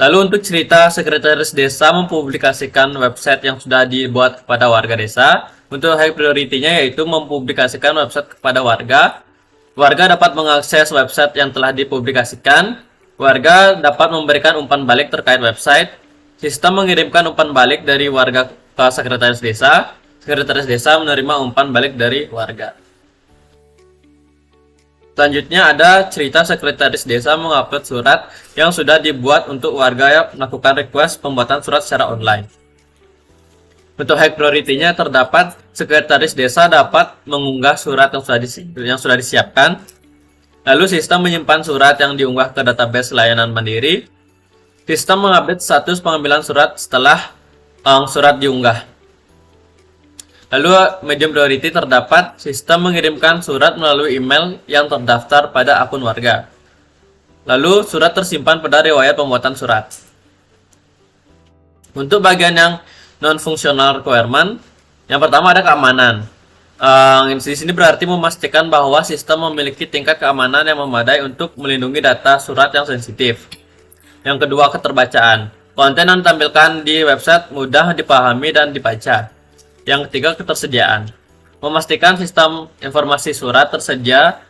Lalu untuk cerita, sekretaris desa mempublikasikan website yang sudah dibuat kepada warga desa. Untuk high priority-nya yaitu mempublikasikan website kepada warga. Warga dapat mengakses website yang telah dipublikasikan. Warga dapat memberikan umpan balik terkait website. Sistem mengirimkan umpan balik dari warga ke sekretaris desa. Sekretaris desa menerima umpan balik dari warga. Selanjutnya ada cerita sekretaris desa mengupload surat yang sudah dibuat untuk warga yang melakukan request pembuatan surat secara online. Untuk high priority-nya terdapat sekretaris desa dapat mengunggah surat yang sudah disiapkan. Lalu sistem menyimpan surat yang diunggah ke database layanan mandiri. Sistem mengupdate status pengambilan surat setelah surat diunggah. Lalu medium priority terdapat sistem mengirimkan surat melalui email yang terdaftar pada akun warga. Lalu surat tersimpan pada riwayat pembuatan surat. Untuk bagian yang non-functional requirement, yang pertama ada keamanan. Di sini berarti memastikan bahwa sistem memiliki tingkat keamanan yang memadai untuk melindungi data surat yang sensitif. Yang kedua, keterbacaan. Konten yang ditampilkan di website mudah dipahami dan dibaca. Yang ketiga, ketersediaan. Memastikan sistem informasi surat tersedia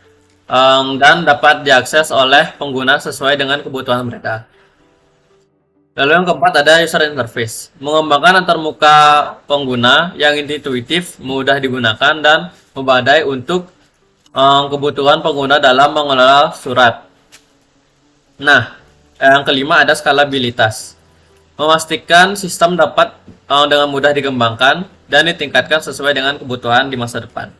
dan dapat diakses oleh pengguna sesuai dengan kebutuhan mereka. Lalu yang keempat ada user interface. Mengembangkan antarmuka pengguna yang intuitif, mudah digunakan, dan memadai untuk kebutuhan pengguna dalam mengelola surat. Nah, yang kelima ada skalabilitas. Memastikan sistem dapat dengan mudah dikembangkan dan ditingkatkan sesuai dengan kebutuhan di masa depan.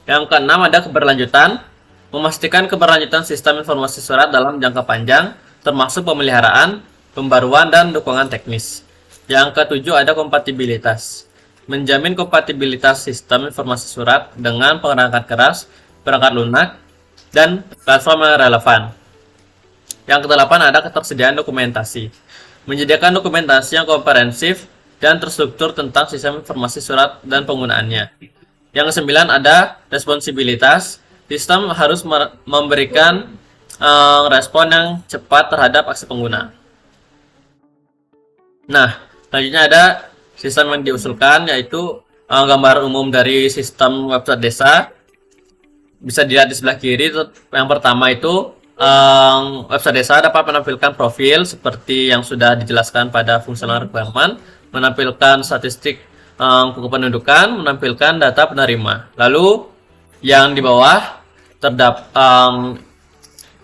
Yang keenam ada keberlanjutan. Memastikan keberlanjutan sistem informasi surat dalam jangka panjang, termasuk pemeliharaan, pembaruan, dan dukungan teknis. Yang ketujuh ada kompatibilitas. Menjamin kompatibilitas sistem informasi surat dengan perangkat keras, perangkat lunak, dan platform yang relevan. Yang kedelapan ada ketersediaan dokumentasi. Menyediakan dokumentasi yang komprehensif dan terstruktur tentang sistem informasi surat dan penggunaannya. Yang kesembilan ada responsibilitas. Sistem harus memberikan respon yang cepat terhadap aksi pengguna. Nah, selanjutnya ada sistem yang diusulkan, yaitu gambar umum dari sistem website desa. Bisa dilihat di sebelah kiri. Yang pertama itu website desa dapat menampilkan profil seperti yang sudah dijelaskan pada functional requirement, menampilkan statistik kependudukan, menampilkan data penerima. Lalu yang di bawah terdapat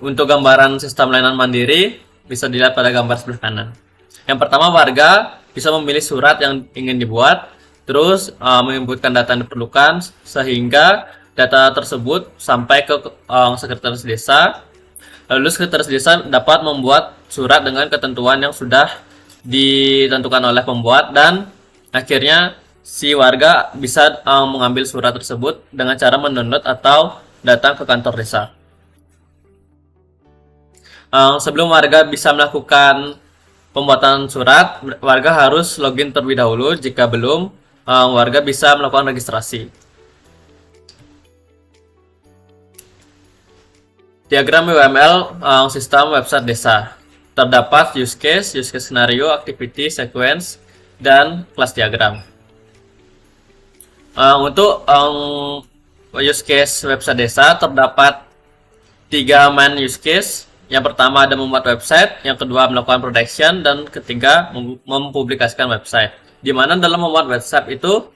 untuk gambaran sistem layanan mandiri, bisa dilihat pada gambar sebelah kanan. Yang pertama, warga bisa memilih surat yang ingin dibuat, terus menginputkan data yang diperlukan sehingga data tersebut sampai ke sekretaris desa. Lalu sekretaris desa dapat membuat surat dengan ketentuan yang sudah ditentukan oleh pembuat, dan akhirnya si warga bisa mengambil surat tersebut dengan cara mendownload atau datang ke kantor desa. Sebelum warga bisa melakukan pembuatan surat, warga harus login terlebih dahulu. Jika belum, warga bisa melakukan registrasi. Diagram UML sistem website desa. Terdapat use case scenario, activity, sequence, dan class diagram. Untuk use case website desa terdapat 3 main use case. Yang pertama ada membuat website, yang kedua melakukan production, dan ketiga mempublikasikan website. Di mana dalam membuat website itu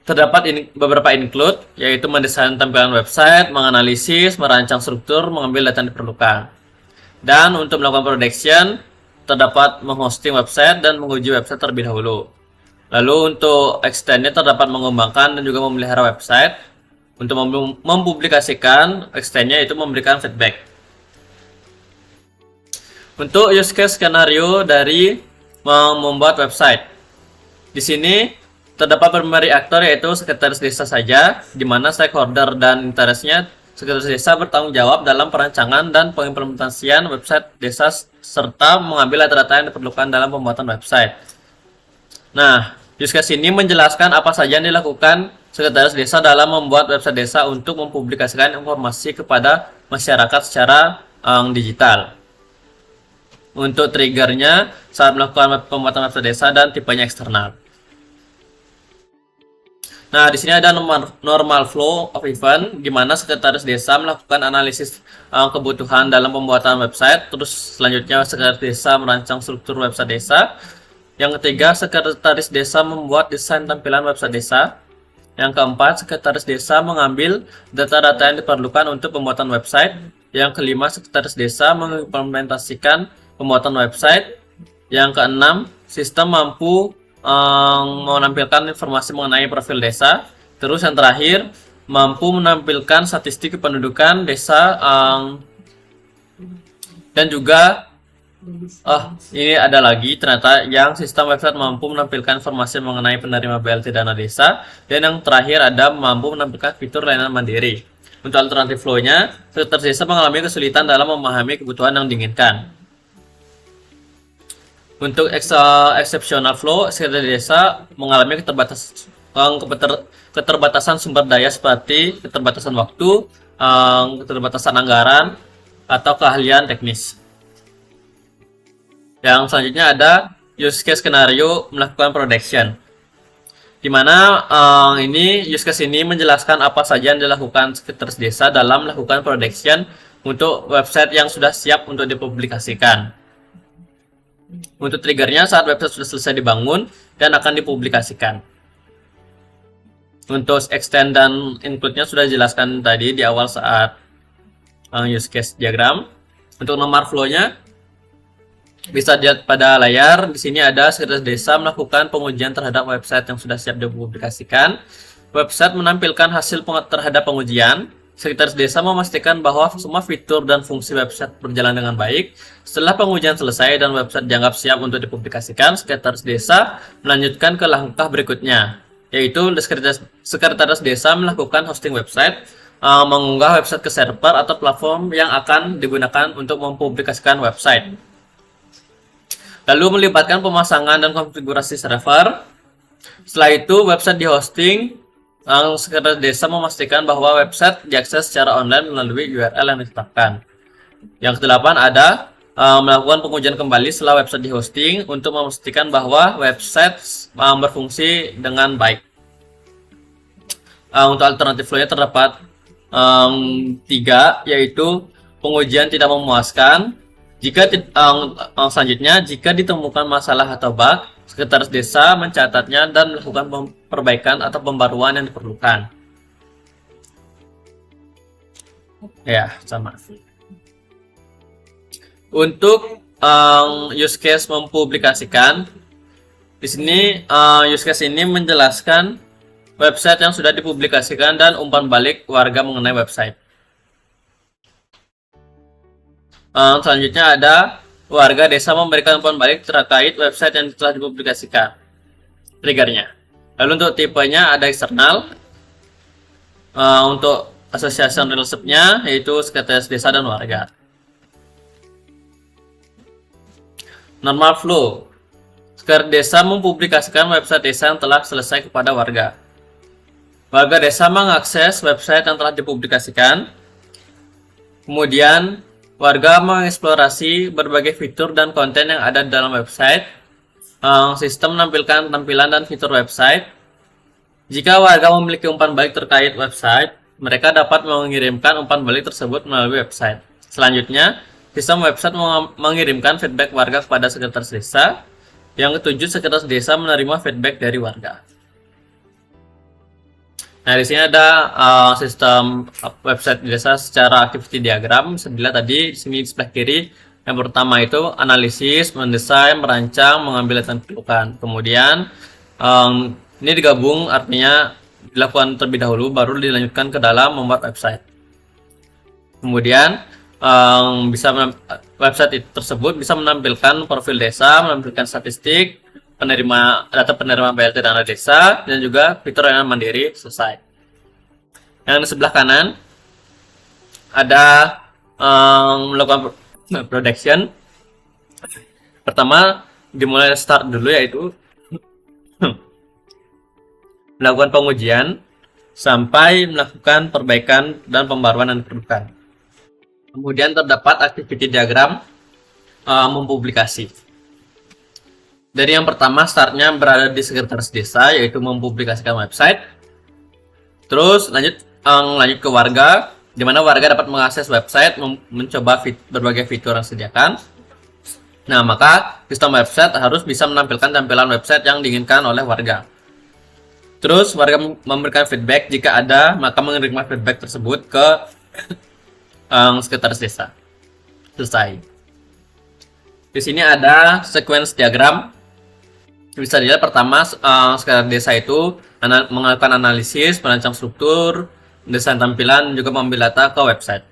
terdapat beberapa include, yaitu mendesain tampilan website, menganalisis, merancang struktur, mengambil data yang diperlukan. Dan untuk melakukan production, terdapat menghosting website dan menguji website terlebih dahulu. Lalu untuk extendnya terdapat mengembangkan dan juga memelihara website. Untuk mempublikasikan extendnya itu memberikan feedback. Untuk use case skenario dari membuat website, di sini terdapat primary actor yaitu sekretaris desa saja, di mana stakeholder dan interestnya Sekretaris Desa bertanggung jawab dalam perancangan dan pengimplementasian website desa serta mengambil data-data yang diperlukan dalam pembuatan website. Nah, use case ini menjelaskan apa saja yang dilakukan Sekretaris Desa dalam membuat website desa untuk mempublikasikan informasi kepada masyarakat secara digital. Untuk triggernya saat melakukan pembuatan website desa dan tipenya eksternal. Nah, di sini ada normal flow of event, di mana Sekretaris Desa melakukan analisis kebutuhan dalam pembuatan website. Terus selanjutnya Sekretaris Desa merancang struktur website desa. Yang ketiga, Sekretaris Desa membuat desain tampilan website desa. Yang keempat, Sekretaris Desa mengambil data-data yang diperlukan untuk pembuatan website. Yang kelima, Sekretaris Desa mengimplementasikan pembuatan website. Yang keenam, sistem mampu menampilkan informasi mengenai profil desa. Terus yang terakhir, mampu menampilkan statistik kependudukan desa, dan juga ini ada lagi ternyata yang sistem website mampu menampilkan informasi mengenai penerima BLT dana desa. Dan yang terakhir ada mampu menampilkan fitur layanan mandiri. Untuk alternatif flow-nya, Sekretaris Desa mengalami kesulitan dalam memahami kebutuhan yang diinginkan. Untuk exceptional flow, Sekretaris Desa mengalami keterbatasan sumber daya seperti keterbatasan waktu, keterbatasan anggaran, atau keahlian teknis. Yang selanjutnya ada use case skenario melakukan production, di mana ini use case ini menjelaskan apa saja yang dilakukan Sekretaris Desa dalam melakukan production untuk website yang sudah siap untuk dipublikasikan. Untuk triggernya saat website sudah selesai dibangun dan akan dipublikasikan. Untuk extend dan include-nya sudah dijelaskan tadi di awal saat use case diagram. Untuk nomor flow-nya bisa dilihat pada layar. Di sini ada Sekretaris Desa melakukan pengujian terhadap website yang sudah siap dipublikasikan. Website menampilkan hasil terhadap pengujian. Sekretaris Desa memastikan bahwa semua fitur dan fungsi website berjalan dengan baik. Setelah pengujian selesai dan website dianggap siap untuk dipublikasikan, Sekretaris Desa melanjutkan ke langkah berikutnya, yaitu Sekretaris Desa melakukan hosting website, mengunggah website ke server atau platform yang akan digunakan untuk mempublikasikan website. Lalu melibatkan pemasangan dan konfigurasi server. Setelah itu, website di-hosting. Sekretaris Desa memastikan bahwa website diakses secara online melalui URL yang ditetapkan. Yang kedelapan ada melakukan pengujian kembali setelah website di-hosting untuk memastikan bahwa website berfungsi dengan baik. Untuk alternatif flow-nya terdapat 3, yaitu pengujian tidak memuaskan. Selanjutnya, jika ditemukan masalah atau bug, Sekretaris Desa mencatatnya dan melakukan perbaikan atau pembaruan yang diperlukan. Ya, sama. Untuk use case mempublikasikan, di sini use case ini menjelaskan website yang sudah dipublikasikan dan umpan balik warga mengenai website. Selanjutnya ada warga desa memberikan umpan balik terkait website yang telah dipublikasikan. Triggernya. Lalu untuk tipenya ada eksternal. Untuk association relationship-nya yaitu Sekretaris Desa dan warga. Normal flow. Sekretaris Desa mempublikasikan website desa yang telah selesai kepada warga. Warga desa mengakses website yang telah dipublikasikan. Kemudian warga mengeksplorasi berbagai fitur dan konten yang ada di dalam website. Sistem menampilkan tampilan dan fitur website. Jika warga memiliki umpan balik terkait website, mereka dapat mengirimkan umpan balik tersebut melalui website. Selanjutnya, sistem website mengirimkan feedback warga kepada Sekretaris Desa. Yang ketujuh, Sekretaris Desa menerima feedback dari warga. Nah, di sini ada sistem website desa secara activity diagram. Bisa dilihat tadi di sini di sebelah kiri. Yang pertama itu analisis, mendesain, merancang, mengambil data yang diperlukan. Kemudian ini digabung, artinya dilakukan terlebih dahulu, baru dilanjutkan ke dalam membuat website. Kemudian website tersebut bisa menampilkan profil desa, menampilkan statistik, data penerima BLT dana desa, dan juga fitur layanan mandiri. Selesai. Yang di sebelah kanan ada melakukan production. Pertama dimulai start dulu, yaitu melakukan pengujian sampai melakukan perbaikan dan pembaruan yang diperlukan. Kemudian terdapat activity diagram mempublikasi. Dari yang pertama, startnya berada di sekretaris desa, yaitu mempublikasikan website. Terus lanjut ke warga, di mana warga dapat mengakses website, mencoba berbagai fitur yang disediakan. Nah, maka sistem website harus bisa menampilkan tampilan website yang diinginkan oleh warga. Terus warga memberikan feedback, jika ada maka menerima feedback tersebut ke sekretaris desa. Selesai. Di sini ada sequence diagram. Bisa dilihat pertama, sekretaris desa itu melakukan analisis, merancang struktur, desain tampilan, juga mengambil data ke website.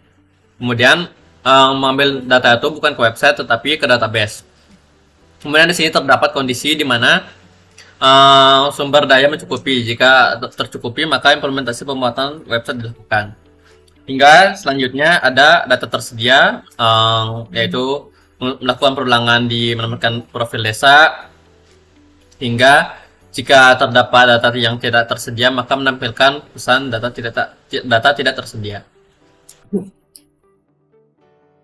Kemudian mengambil data itu bukan ke website tetapi ke database. Kemudian di sini terdapat kondisi di mana sumber daya mencukupi. Jika tercukupi, maka implementasi pembuatan website dilakukan. Hingga selanjutnya ada data tersedia, yaitu melakukan perulangan di menemukan profil desa. Hingga jika terdapat data yang tidak tersedia, maka menampilkan pesan data tidak tersedia.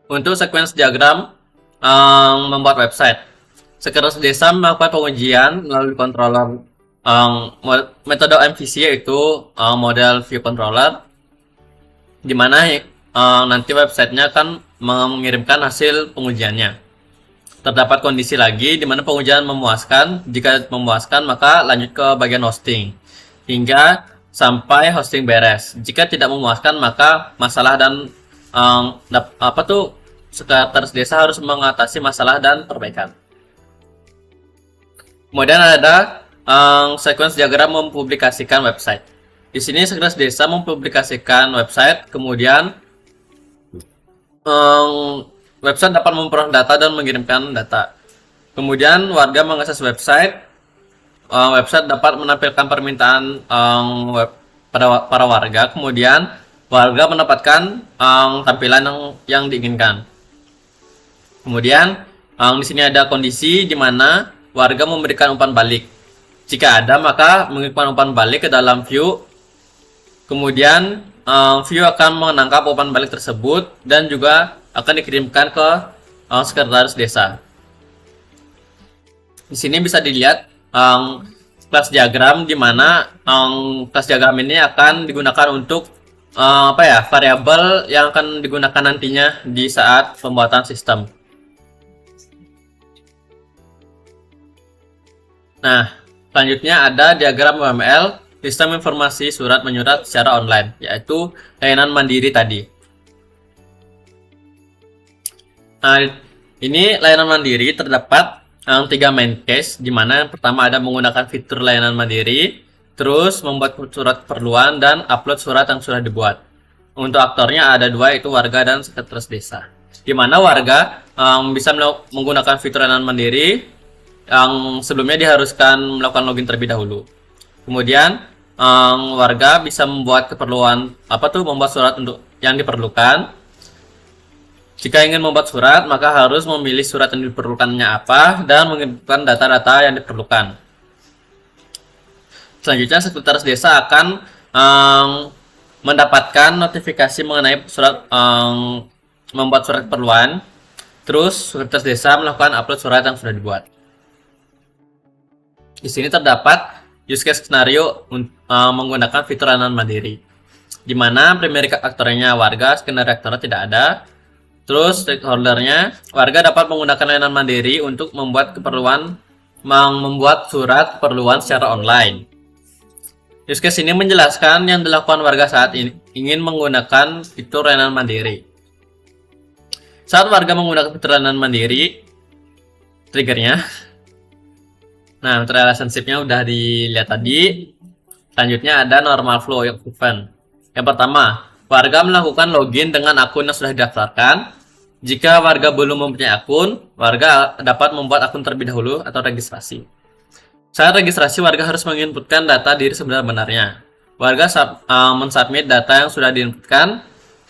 Untuk sequence diagram membuat website, sekretaris desa melakukan pengujian melalui controller metode MVC, yaitu model view controller, di mana nanti websitenya akan mengirimkan hasil pengujiannya. Terdapat kondisi lagi di mana pengujian memuaskan. Jika memuaskan, maka lanjut ke bagian hosting hingga sampai hosting beres. Jika tidak memuaskan, maka masalah dan sekretaris desa harus mengatasi masalah dan perbaikan. Kemudian ada sequence diagram mempublikasikan website. Di sini sekretaris desa mempublikasikan website, kemudian website dapat memperoleh data dan mengirimkan data. Kemudian warga mengakses website. Website dapat menampilkan permintaan para warga. Kemudian warga mendapatkan tampilan yang diinginkan. Kemudian di sini ada kondisi di mana warga memberikan umpan balik. Jika ada, maka mengirimkan umpan balik ke dalam view. Kemudian view akan menangkap umpan balik tersebut dan juga akan dikirimkan ke sekretaris desa. Di sini bisa dilihat kelas diagram, di mana kelas diagram ini akan digunakan untuk variabel yang akan digunakan nantinya di saat pembuatan sistem. Nah, selanjutnya ada diagram UML, sistem informasi surat menyurat secara online, yaitu layanan mandiri tadi. Nah, ini layanan mandiri terdapat 3 main case, di mana yang pertama ada menggunakan fitur layanan mandiri, terus membuat surat keperluan, dan upload surat yang sudah dibuat. Untuk aktornya ada 2, yaitu warga dan sekretaris desa. Di mana warga bisa menggunakan fitur layanan mandiri yang sebelumnya diharuskan melakukan login terlebih dahulu. Kemudian warga bisa membuat keperluan membuat surat untuk yang diperlukan. Jika ingin membuat surat, maka harus memilih surat yang diperlukannya apa dan mengirimkan data-data yang diperlukan. Selanjutnya sekretaris desa akan mendapatkan notifikasi mengenai surat membuat surat keperluan. Terus sekretaris desa melakukan upload surat yang sudah dibuat. Di sini terdapat use case skenario menggunakan fitur layanan mandiri, di mana primary aktornya warga, secondary aktornya tidak ada. Terus stakeholdernya, warga dapat menggunakan layanan mandiri untuk membuat surat keperluan secara online. Use case ini menjelaskan yang dilakukan warga saat ini ingin menggunakan fitur layanan mandiri. Saat warga menggunakan fitur layanan mandiri, triggernya. Nah, relationship-nya udah dilihat tadi. Selanjutnya ada normal flow of event. Yang pertama, warga melakukan login dengan akun yang sudah didaftarkan. Jika warga belum mempunyai akun, warga dapat membuat akun terlebih dahulu atau registrasi. Saat registrasi, warga harus menginputkan data diri sebenarnya. Warga mensubmit data yang sudah diinputkan.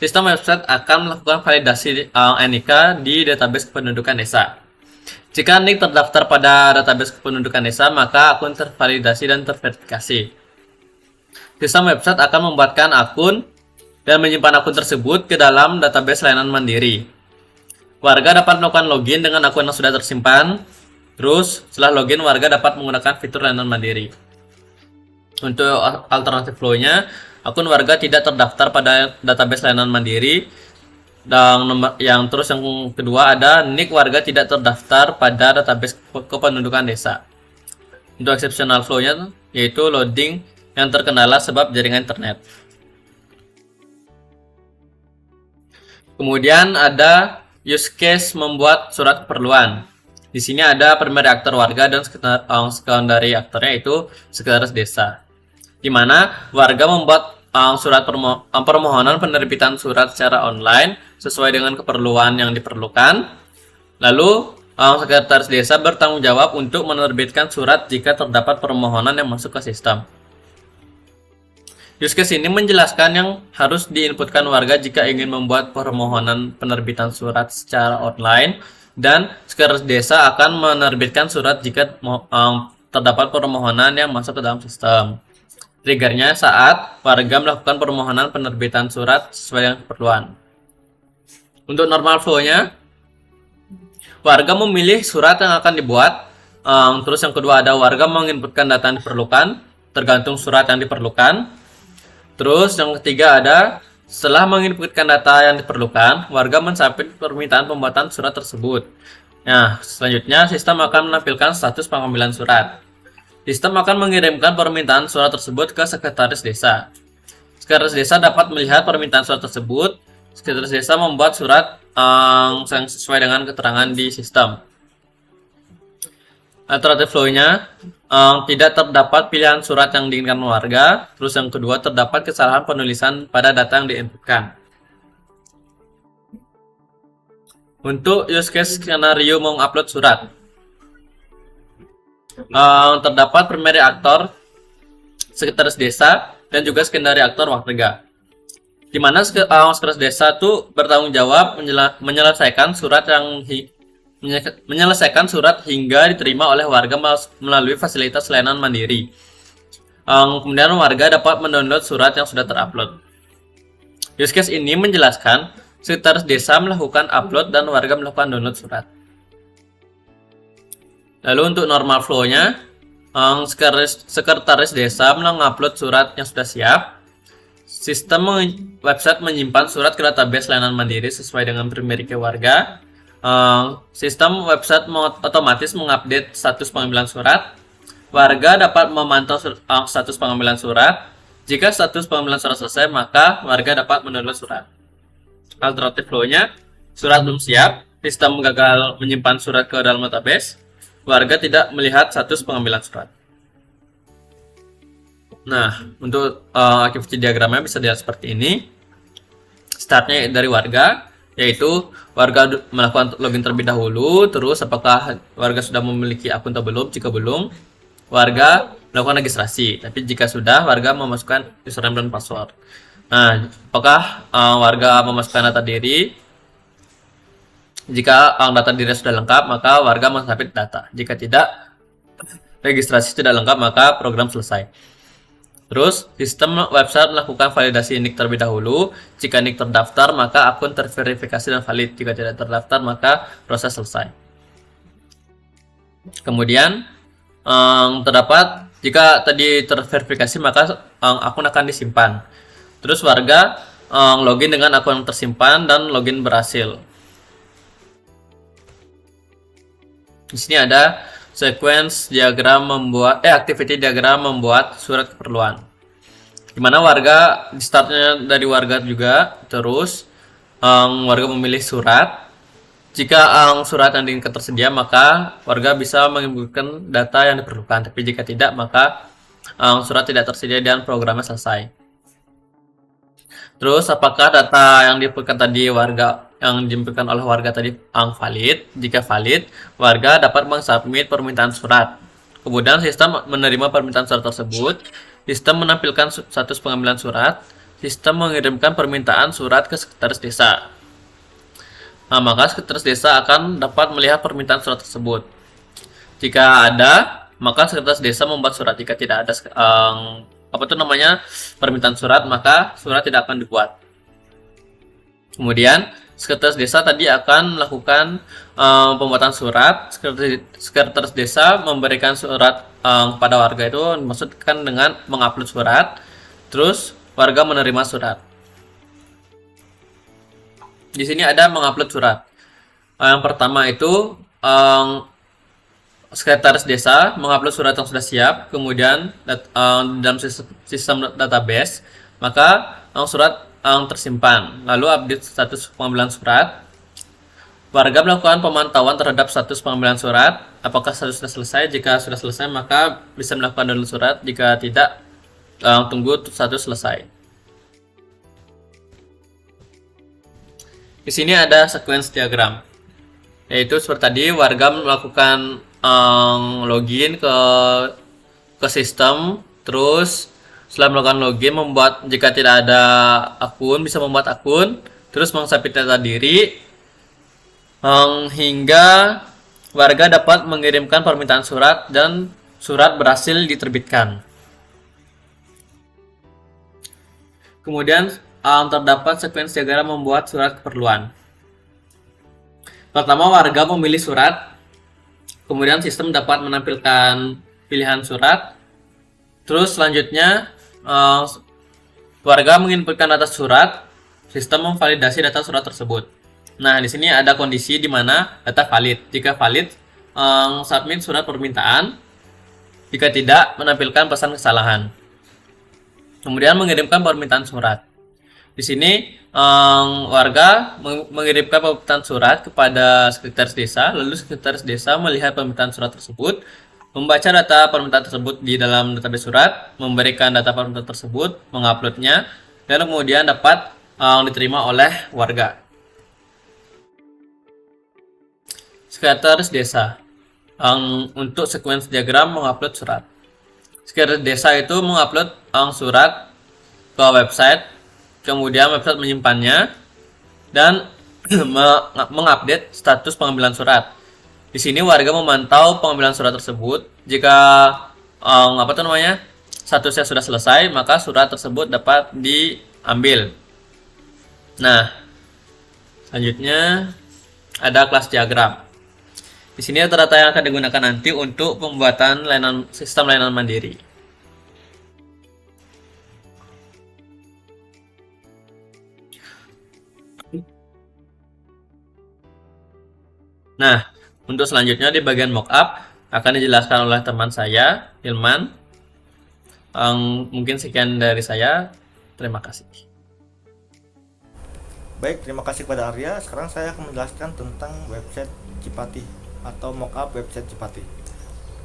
sistem website akan melakukan validasi NIK di database kependudukan desa. Jika NIK terdaftar pada database kependudukan desa, maka akun tervalidasi dan terverifikasi. Sistem website akan membuatkan akun dan menyimpan akun tersebut ke dalam database layanan mandiri. Warga dapat melakukan login dengan akun yang sudah tersimpan. Terus, setelah login, warga dapat menggunakan fitur layanan mandiri. Untuk alternatif flow-nya, akun warga tidak terdaftar pada database layanan mandiri. Dan yang kedua ada NIK warga tidak terdaftar pada database kependudukan desa. Untuk exceptional flow-nya yaitu loading yang terkendala sebab jaringan internet. Kemudian ada use case membuat surat keperluan. Di sini ada primary aktor warga dan secondary aktornya yaitu sekretaris desa. Di mana warga membuat surat permohonan penerbitan surat secara online sesuai dengan keperluan yang diperlukan. Lalu sekretaris desa bertanggung jawab untuk menerbitkan surat jika terdapat permohonan yang masuk ke sistem. Use case ini menjelaskan yang harus diinputkan warga jika ingin membuat permohonan penerbitan surat secara online, dan sekretaris desa akan menerbitkan surat jika terdapat permohonan yang masuk ke dalam sistem. Triggernya saat warga melakukan permohonan penerbitan surat sesuai dengan keperluan. Untuk normal flow-nya, warga memilih surat yang akan dibuat. Terus yang kedua ada warga menginputkan data yang diperlukan, tergantung surat yang diperlukan. Terus yang ketiga ada setelah menginputkan data yang diperlukan, warga mensubmit permintaan pembuatan surat tersebut. Nah, selanjutnya sistem akan menampilkan status pengambilan surat. Sistem akan mengirimkan permintaan surat tersebut ke sekretaris desa. Sekretaris desa dapat melihat permintaan surat tersebut. Sekretaris desa membuat surat yang sesuai dengan keterangan di sistem. Alternatif flow-nya tidak terdapat pilihan surat yang diinginkan warga. Terus yang kedua terdapat kesalahan penulisan pada data yang diinputkan. Untuk use case skenario mengupload surat, terdapat primary aktor, sekretaris desa, dan juga secondary aktor warga. Di mana sekretaris desa itu bertanggung jawab menyelesaikan surat hingga diterima oleh warga melalui fasilitas layanan mandiri. Kemudian warga dapat mendownload surat yang sudah terupload. Use case ini menjelaskan sekretaris desa melakukan upload dan warga melakukan download surat. Lalu untuk normal flow-nya, sekretaris desa mengupload surat yang sudah siap. Sistem website menyimpan surat ke database layanan mandiri sesuai dengan primary key warga. Sistem website otomatis mengupdate status pengambilan surat. Warga dapat memantau status pengambilan surat. Jika status pengambilan surat selesai, maka warga dapat mendownload surat. Alternatif flow-nya, surat belum siap, sistem gagal menyimpan surat ke dalam database, warga tidak melihat status pengambilan surat. Nah, untuk activity diagramnya bisa dilihat seperti ini. Startnya dari warga, yaitu warga melakukan login terlebih dahulu. Terus apakah warga sudah memiliki akun atau belum? Jika belum, warga melakukan registrasi. Tapi jika sudah, warga memasukkan username dan password. Nah, apakah warga memasukkan data diri? Jika data diri sudah lengkap, maka warga mensubmit data. Jika tidak, registrasi tidak lengkap, maka program selesai. Terus, sistem website melakukan validasi NIK terlebih dahulu. Jika NIK terdaftar, maka akun terverifikasi dan valid. Jika tidak terdaftar, maka proses selesai. Kemudian, terdapat jika tadi terverifikasi, maka akun akan disimpan. Terus warga login dengan akun yang tersimpan dan login berhasil. Di sini ada sequence diagram activity diagram membuat surat keperluan. Di mana warga di startnya dari warga juga, terus warga memilih surat. Jika surat yang diinginkan tersedia, maka warga bisa menginputkan data yang diperlukan. Tapi jika tidak, maka surat tidak tersedia dan programnya selesai. Terus apakah data yang diinputkan tadi yang diinputkan oleh warga tadi valid? Jika valid, warga dapat mensubmit permintaan surat. Kemudian sistem menerima permintaan surat tersebut. Sistem menampilkan status pengambilan surat. sistem mengirimkan permintaan surat ke sekretaris desa. Nah, maka sekretaris desa akan dapat melihat permintaan surat tersebut. Jika ada, maka sekretaris desa membuat surat. Jika tidak ada permintaan surat, maka surat tidak akan dibuat. Kemudian sekretaris desa tadi akan melakukan pembuatan surat. Sekretaris desa memberikan surat kepada warga, itu dimaksudkan dengan mengupload surat. Terus warga menerima surat. Di sini ada mengupload surat. Yang pertama itu sekretaris desa mengupload surat yang sudah siap, kemudian dalam sistem database, maka surat tersimpan. Lalu update status pengambilan surat. Warga melakukan pemantauan terhadap status pengambilan surat. Apakah status sudah selesai? Jika sudah selesai, maka bisa melakukan download surat. Jika tidak, tunggu status selesai. Di sini ada sequence diagram, yaitu seperti tadi, warga melakukan login ke sistem, terus setelah melakukan login, jika tidak ada akun, bisa membuat akun, terus meng-submit data diri, hingga warga dapat mengirimkan permintaan surat dan surat berhasil diterbitkan. Kemudian terdapat sekuensi diagram membuat surat keperluan. Pertama, warga memilih surat, kemudian sistem dapat menampilkan pilihan surat. Terus selanjutnya warga menginputkan data surat, sistem memvalidasi data surat tersebut. Nah, di sini ada kondisi di mana data valid. Jika valid, submit surat permintaan. Jika tidak, menampilkan pesan kesalahan. Kemudian mengirimkan permintaan surat. Di sini warga mengirimkan permintaan surat kepada sekretaris desa, lalu sekretaris desa melihat permintaan surat tersebut, membaca data permintaan tersebut di dalam database surat, memberikan data permintaan tersebut, menguploadnya, dan kemudian dapat diterima oleh warga. Sekretaris desa untuk sequence diagram mengupload surat. Sekretaris desa itu mengupload surat ke website, kemudian website menyimpannya dan mengupdate status pengambilan surat. Di sini warga memantau pengambilan surat tersebut. Jika statusnya sudah selesai, maka surat tersebut dapat diambil. Nah, selanjutnya ada kelas diagram. Di sini data yang akan digunakan nanti untuk pembuatan sistem layanan mandiri. Nah, untuk selanjutnya di bagian mockup akan dijelaskan oleh teman saya, Hilman. Mungkin sekian dari saya. Terima kasih. Baik, terima kasih kepada Arya. Sekarang saya akan menjelaskan tentang website Cipati atau mockup website Cipati.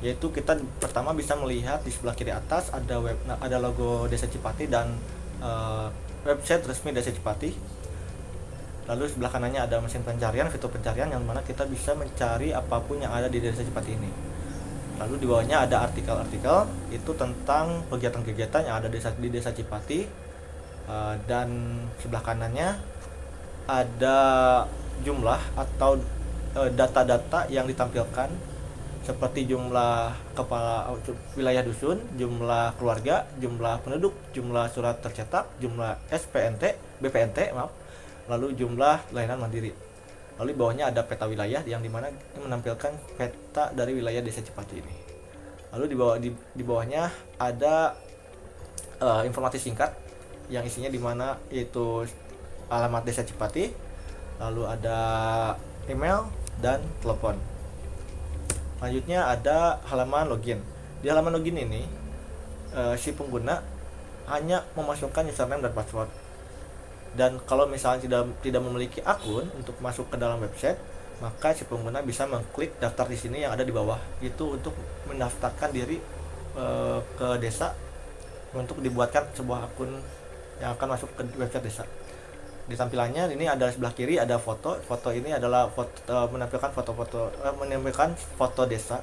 Yaitu kita pertama bisa melihat di sebelah kiri atas ada logo Desa Cipati dan website resmi Desa Cipati. Lalu sebelah kanannya ada mesin pencarian, fitur pencarian yang mana kita bisa mencari apapun yang ada di Desa Cipati ini. Lalu di bawahnya ada artikel-artikel itu tentang kegiatan-kegiatan yang ada di Desa Cipati. Dan sebelah kanannya ada jumlah atau data-data yang ditampilkan seperti jumlah kepala wilayah dusun, jumlah keluarga, jumlah penduduk, jumlah surat tercetak, jumlah BPNT, lalu jumlah layanan mandiri. Lalu di bawahnya ada peta wilayah yang dimana menampilkan peta dari wilayah Desa Cipati ini. Lalu di bawahnya ada informasi singkat yang isinya dimana yaitu alamat Desa Cipati, lalu ada email dan telepon. Selanjutnya ada halaman login. Di halaman login ini si pengguna hanya memasukkan username dan password. Dan kalau misalnya tidak memiliki akun untuk masuk ke dalam website, maka si pengguna bisa mengklik daftar di sini yang ada di bawah. Itu untuk mendaftarkan diri ke desa untuk dibuatkan sebuah akun yang akan masuk ke website desa. Di tampilannya ini ada sebelah kiri ada foto. Foto ini adalah menampilkan foto desa.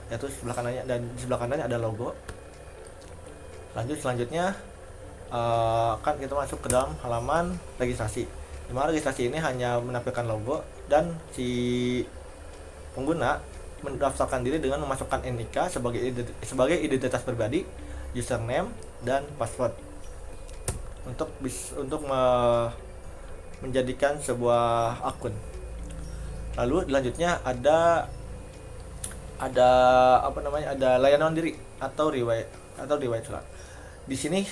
Yaitu sebelah kanannya, dan di sebelah kanannya ada logo. Selanjutnya kan kita masuk ke dalam halaman registrasi. Di mana registrasi ini hanya menampilkan logo dan si pengguna mendaftarkan diri dengan memasukkan NIK sebagai identitas pribadi, username dan password untuk menjadikan sebuah akun. Lalu selanjutnya ada layanan diri atau riwayat surat. Di sini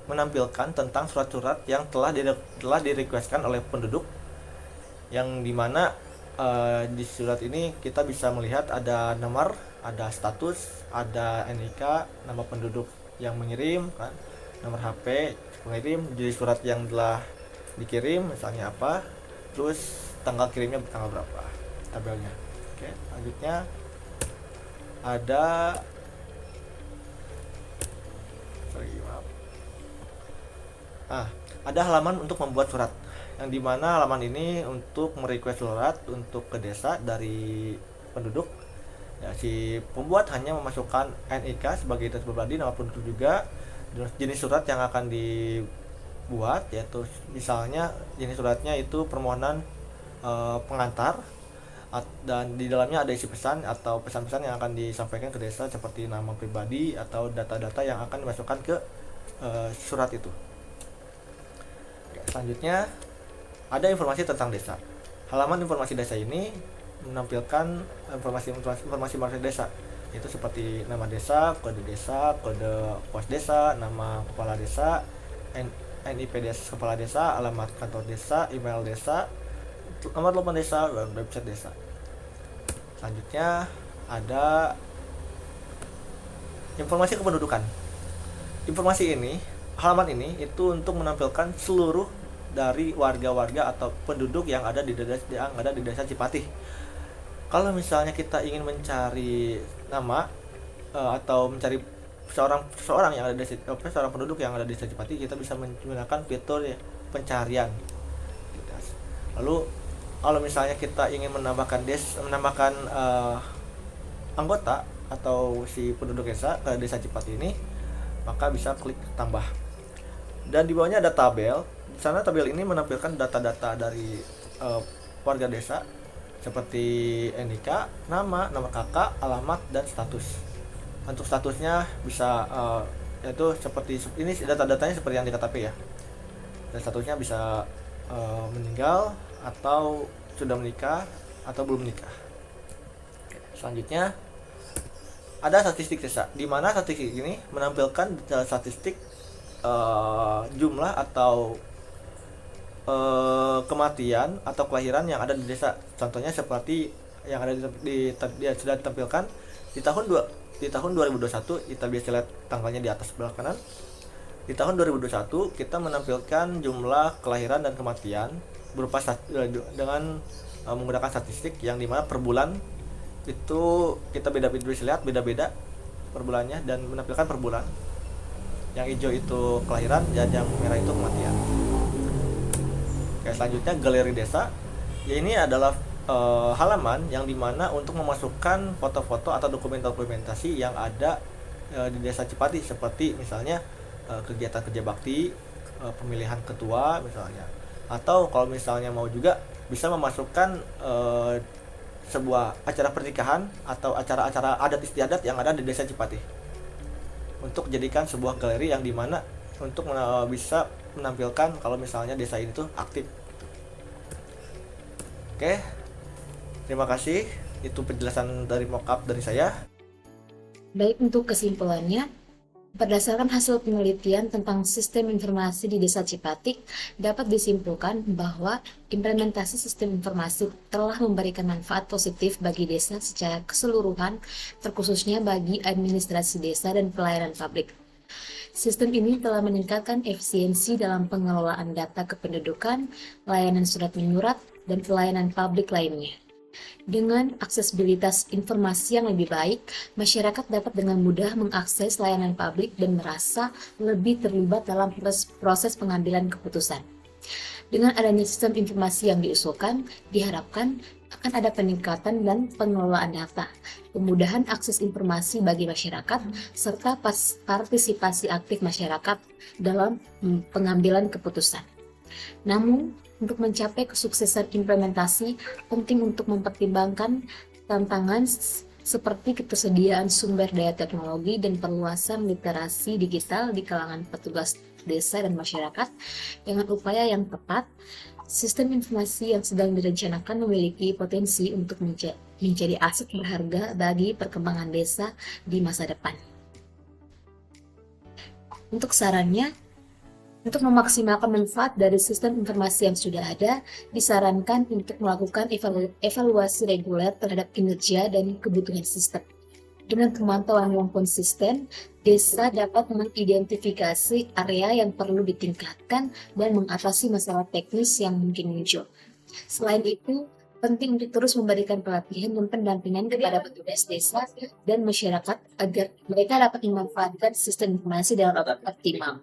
menampilkan tentang surat-surat yang telah direquestkan oleh penduduk, yang dimana di surat ini kita bisa melihat ada nomor, ada status, ada NIK, nama penduduk yang mengirim, kan, nomor HP pengirim, jadi surat yang telah dikirim misalnya apa, terus tanggal kirimnya tanggal berapa, tabelnya. Oke, selanjutnya ada ada halaman untuk membuat surat, yang dimana halaman ini untuk merequest surat untuk ke desa dari penduduk. Ya, si pembuat hanya memasukkan NIK sebagai identitas pribadi, nama penduduk juga, jenis surat yang akan dibuat, yaitu misalnya jenis suratnya itu permohonan pengantar, dan di dalamnya ada isi pesan atau pesan-pesan yang akan disampaikan ke desa seperti nama pribadi atau data-data yang akan dimasukkan ke surat itu. Selanjutnya ada informasi tentang desa. Halaman informasi desa ini menampilkan informasi desa, yaitu seperti nama desa, kode pos desa, nama kepala desa, NIP desa, kepala desa, alamat kantor desa, email desa, nomor telepon desa, dan website desa. Selanjutnya ada informasi kependudukan. Informasi ini, halaman ini itu untuk menampilkan seluruh dari warga-warga atau penduduk yang ada di desa Cipatih. Kalau misalnya kita ingin mencari nama atau mencari seorang yang ada di seorang penduduk yang ada di desa Cipatih, kita bisa menggunakan fitur pencarian. Lalu kalau misalnya kita ingin menambahkan anggota atau si penduduk desa ke desa Cipatih ini, maka bisa klik tambah. Dan di bawahnya ada tabel. Di sana tabel ini menampilkan data-data dari warga desa seperti NIK, nama kakak, alamat, dan status. Untuk statusnya bisa yaitu seperti ini, data-datanya seperti yang di KTP ya. Dan statusnya bisa meninggal atau sudah menikah atau belum menikah. Selanjutnya ada statistik desa, di mana statistik ini menampilkan statistik jumlah atau kematian atau kelahiran yang ada di desa. Contohnya seperti yang ada sudah ditampilkan di tahun 2021, kita bisa lihat tanggalnya di atas sebelah kanan. Di tahun 2021 kita menampilkan jumlah kelahiran dan kematian berupa dengan menggunakan statistik, yang dimana per bulan itu kita bisa lihat beda-beda per bulannya dan menampilkan per bulan. Yang hijau itu kelahiran dan yang merah itu kematian. Oke, selanjutnya galeri desa. Ya, ini adalah halaman yang dimana untuk memasukkan foto-foto atau dokumentasi yang ada di desa Cipatih, seperti misalnya kegiatan kerja bakti, pemilihan ketua misalnya, atau kalau misalnya mau juga bisa memasukkan sebuah acara pernikahan atau acara-acara adat istiadat yang ada di desa Cipatih, untuk jadikan sebuah galeri yang dimana untuk bisa menampilkan kalau misalnya desa ini tuh aktif. Oke, terima kasih, itu penjelasan dari mockup dari saya. Baik, untuk kesimpulannya, berdasarkan hasil penelitian tentang sistem informasi di Desa Cipatih, dapat disimpulkan bahwa implementasi sistem informasi telah memberikan manfaat positif bagi desa secara keseluruhan, terkhususnya bagi administrasi desa dan pelayanan publik. Sistem ini telah meningkatkan efisiensi dalam pengelolaan data kependudukan, layanan surat menyurat, dan pelayanan publik lainnya. Dengan aksesibilitas informasi yang lebih baik, masyarakat dapat dengan mudah mengakses layanan publik dan merasa lebih terlibat dalam proses pengambilan keputusan. Dengan adanya sistem informasi yang diusulkan, diharapkan akan ada peningkatan dan pengelolaan data, kemudahan akses informasi bagi masyarakat, serta partisipasi aktif masyarakat dalam pengambilan keputusan. Namun, untuk mencapai kesuksesan implementasi, penting untuk mempertimbangkan tantangan seperti ketersediaan sumber daya teknologi dan perluasan literasi digital di kalangan petugas desa dan masyarakat. Dengan upaya yang tepat, sistem informasi yang sedang direncanakan memiliki potensi untuk menjadi aset berharga bagi perkembangan desa di masa depan. Untuk sarannya, untuk memaksimalkan manfaat dari sistem informasi yang sudah ada, disarankan untuk melakukan evaluasi reguler terhadap kinerja dan kebutuhan sistem. Dengan pemantauan yang konsisten, desa dapat mengidentifikasi area yang perlu ditingkatkan dan mengatasi masalah teknis yang mungkin muncul. Selain itu, penting untuk terus memberikan pelatihan dan pendampingan kepada petugas desa dan masyarakat agar mereka dapat memanfaatkan sistem informasi dengan optimal.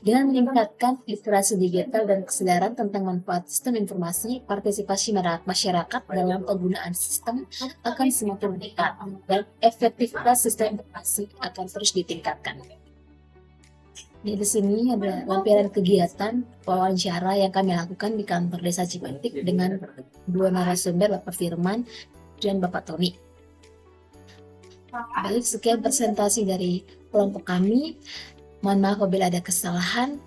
Dengan meningkatkan literasi digital dan kesadaran tentang manfaat sistem informasi, partisipasi masyarakat dalam penggunaan sistem akan semakin meningkat dan efektivitas sistem informasi akan terus ditingkatkan. Di sini ada lampiran kegiatan wawancara yang kami lakukan di kantor Desa Cipatik dengan dua narasumber, Bapak Firman dan Bapak Tony. Baik, sekian presentasi dari kelompok kami. Mohon maaf apabila ada kesalahan.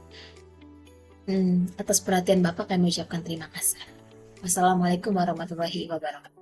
Atas perhatian Bapak kami ucapkan terima kasih. Wassalamualaikum warahmatullahi wabarakatuh.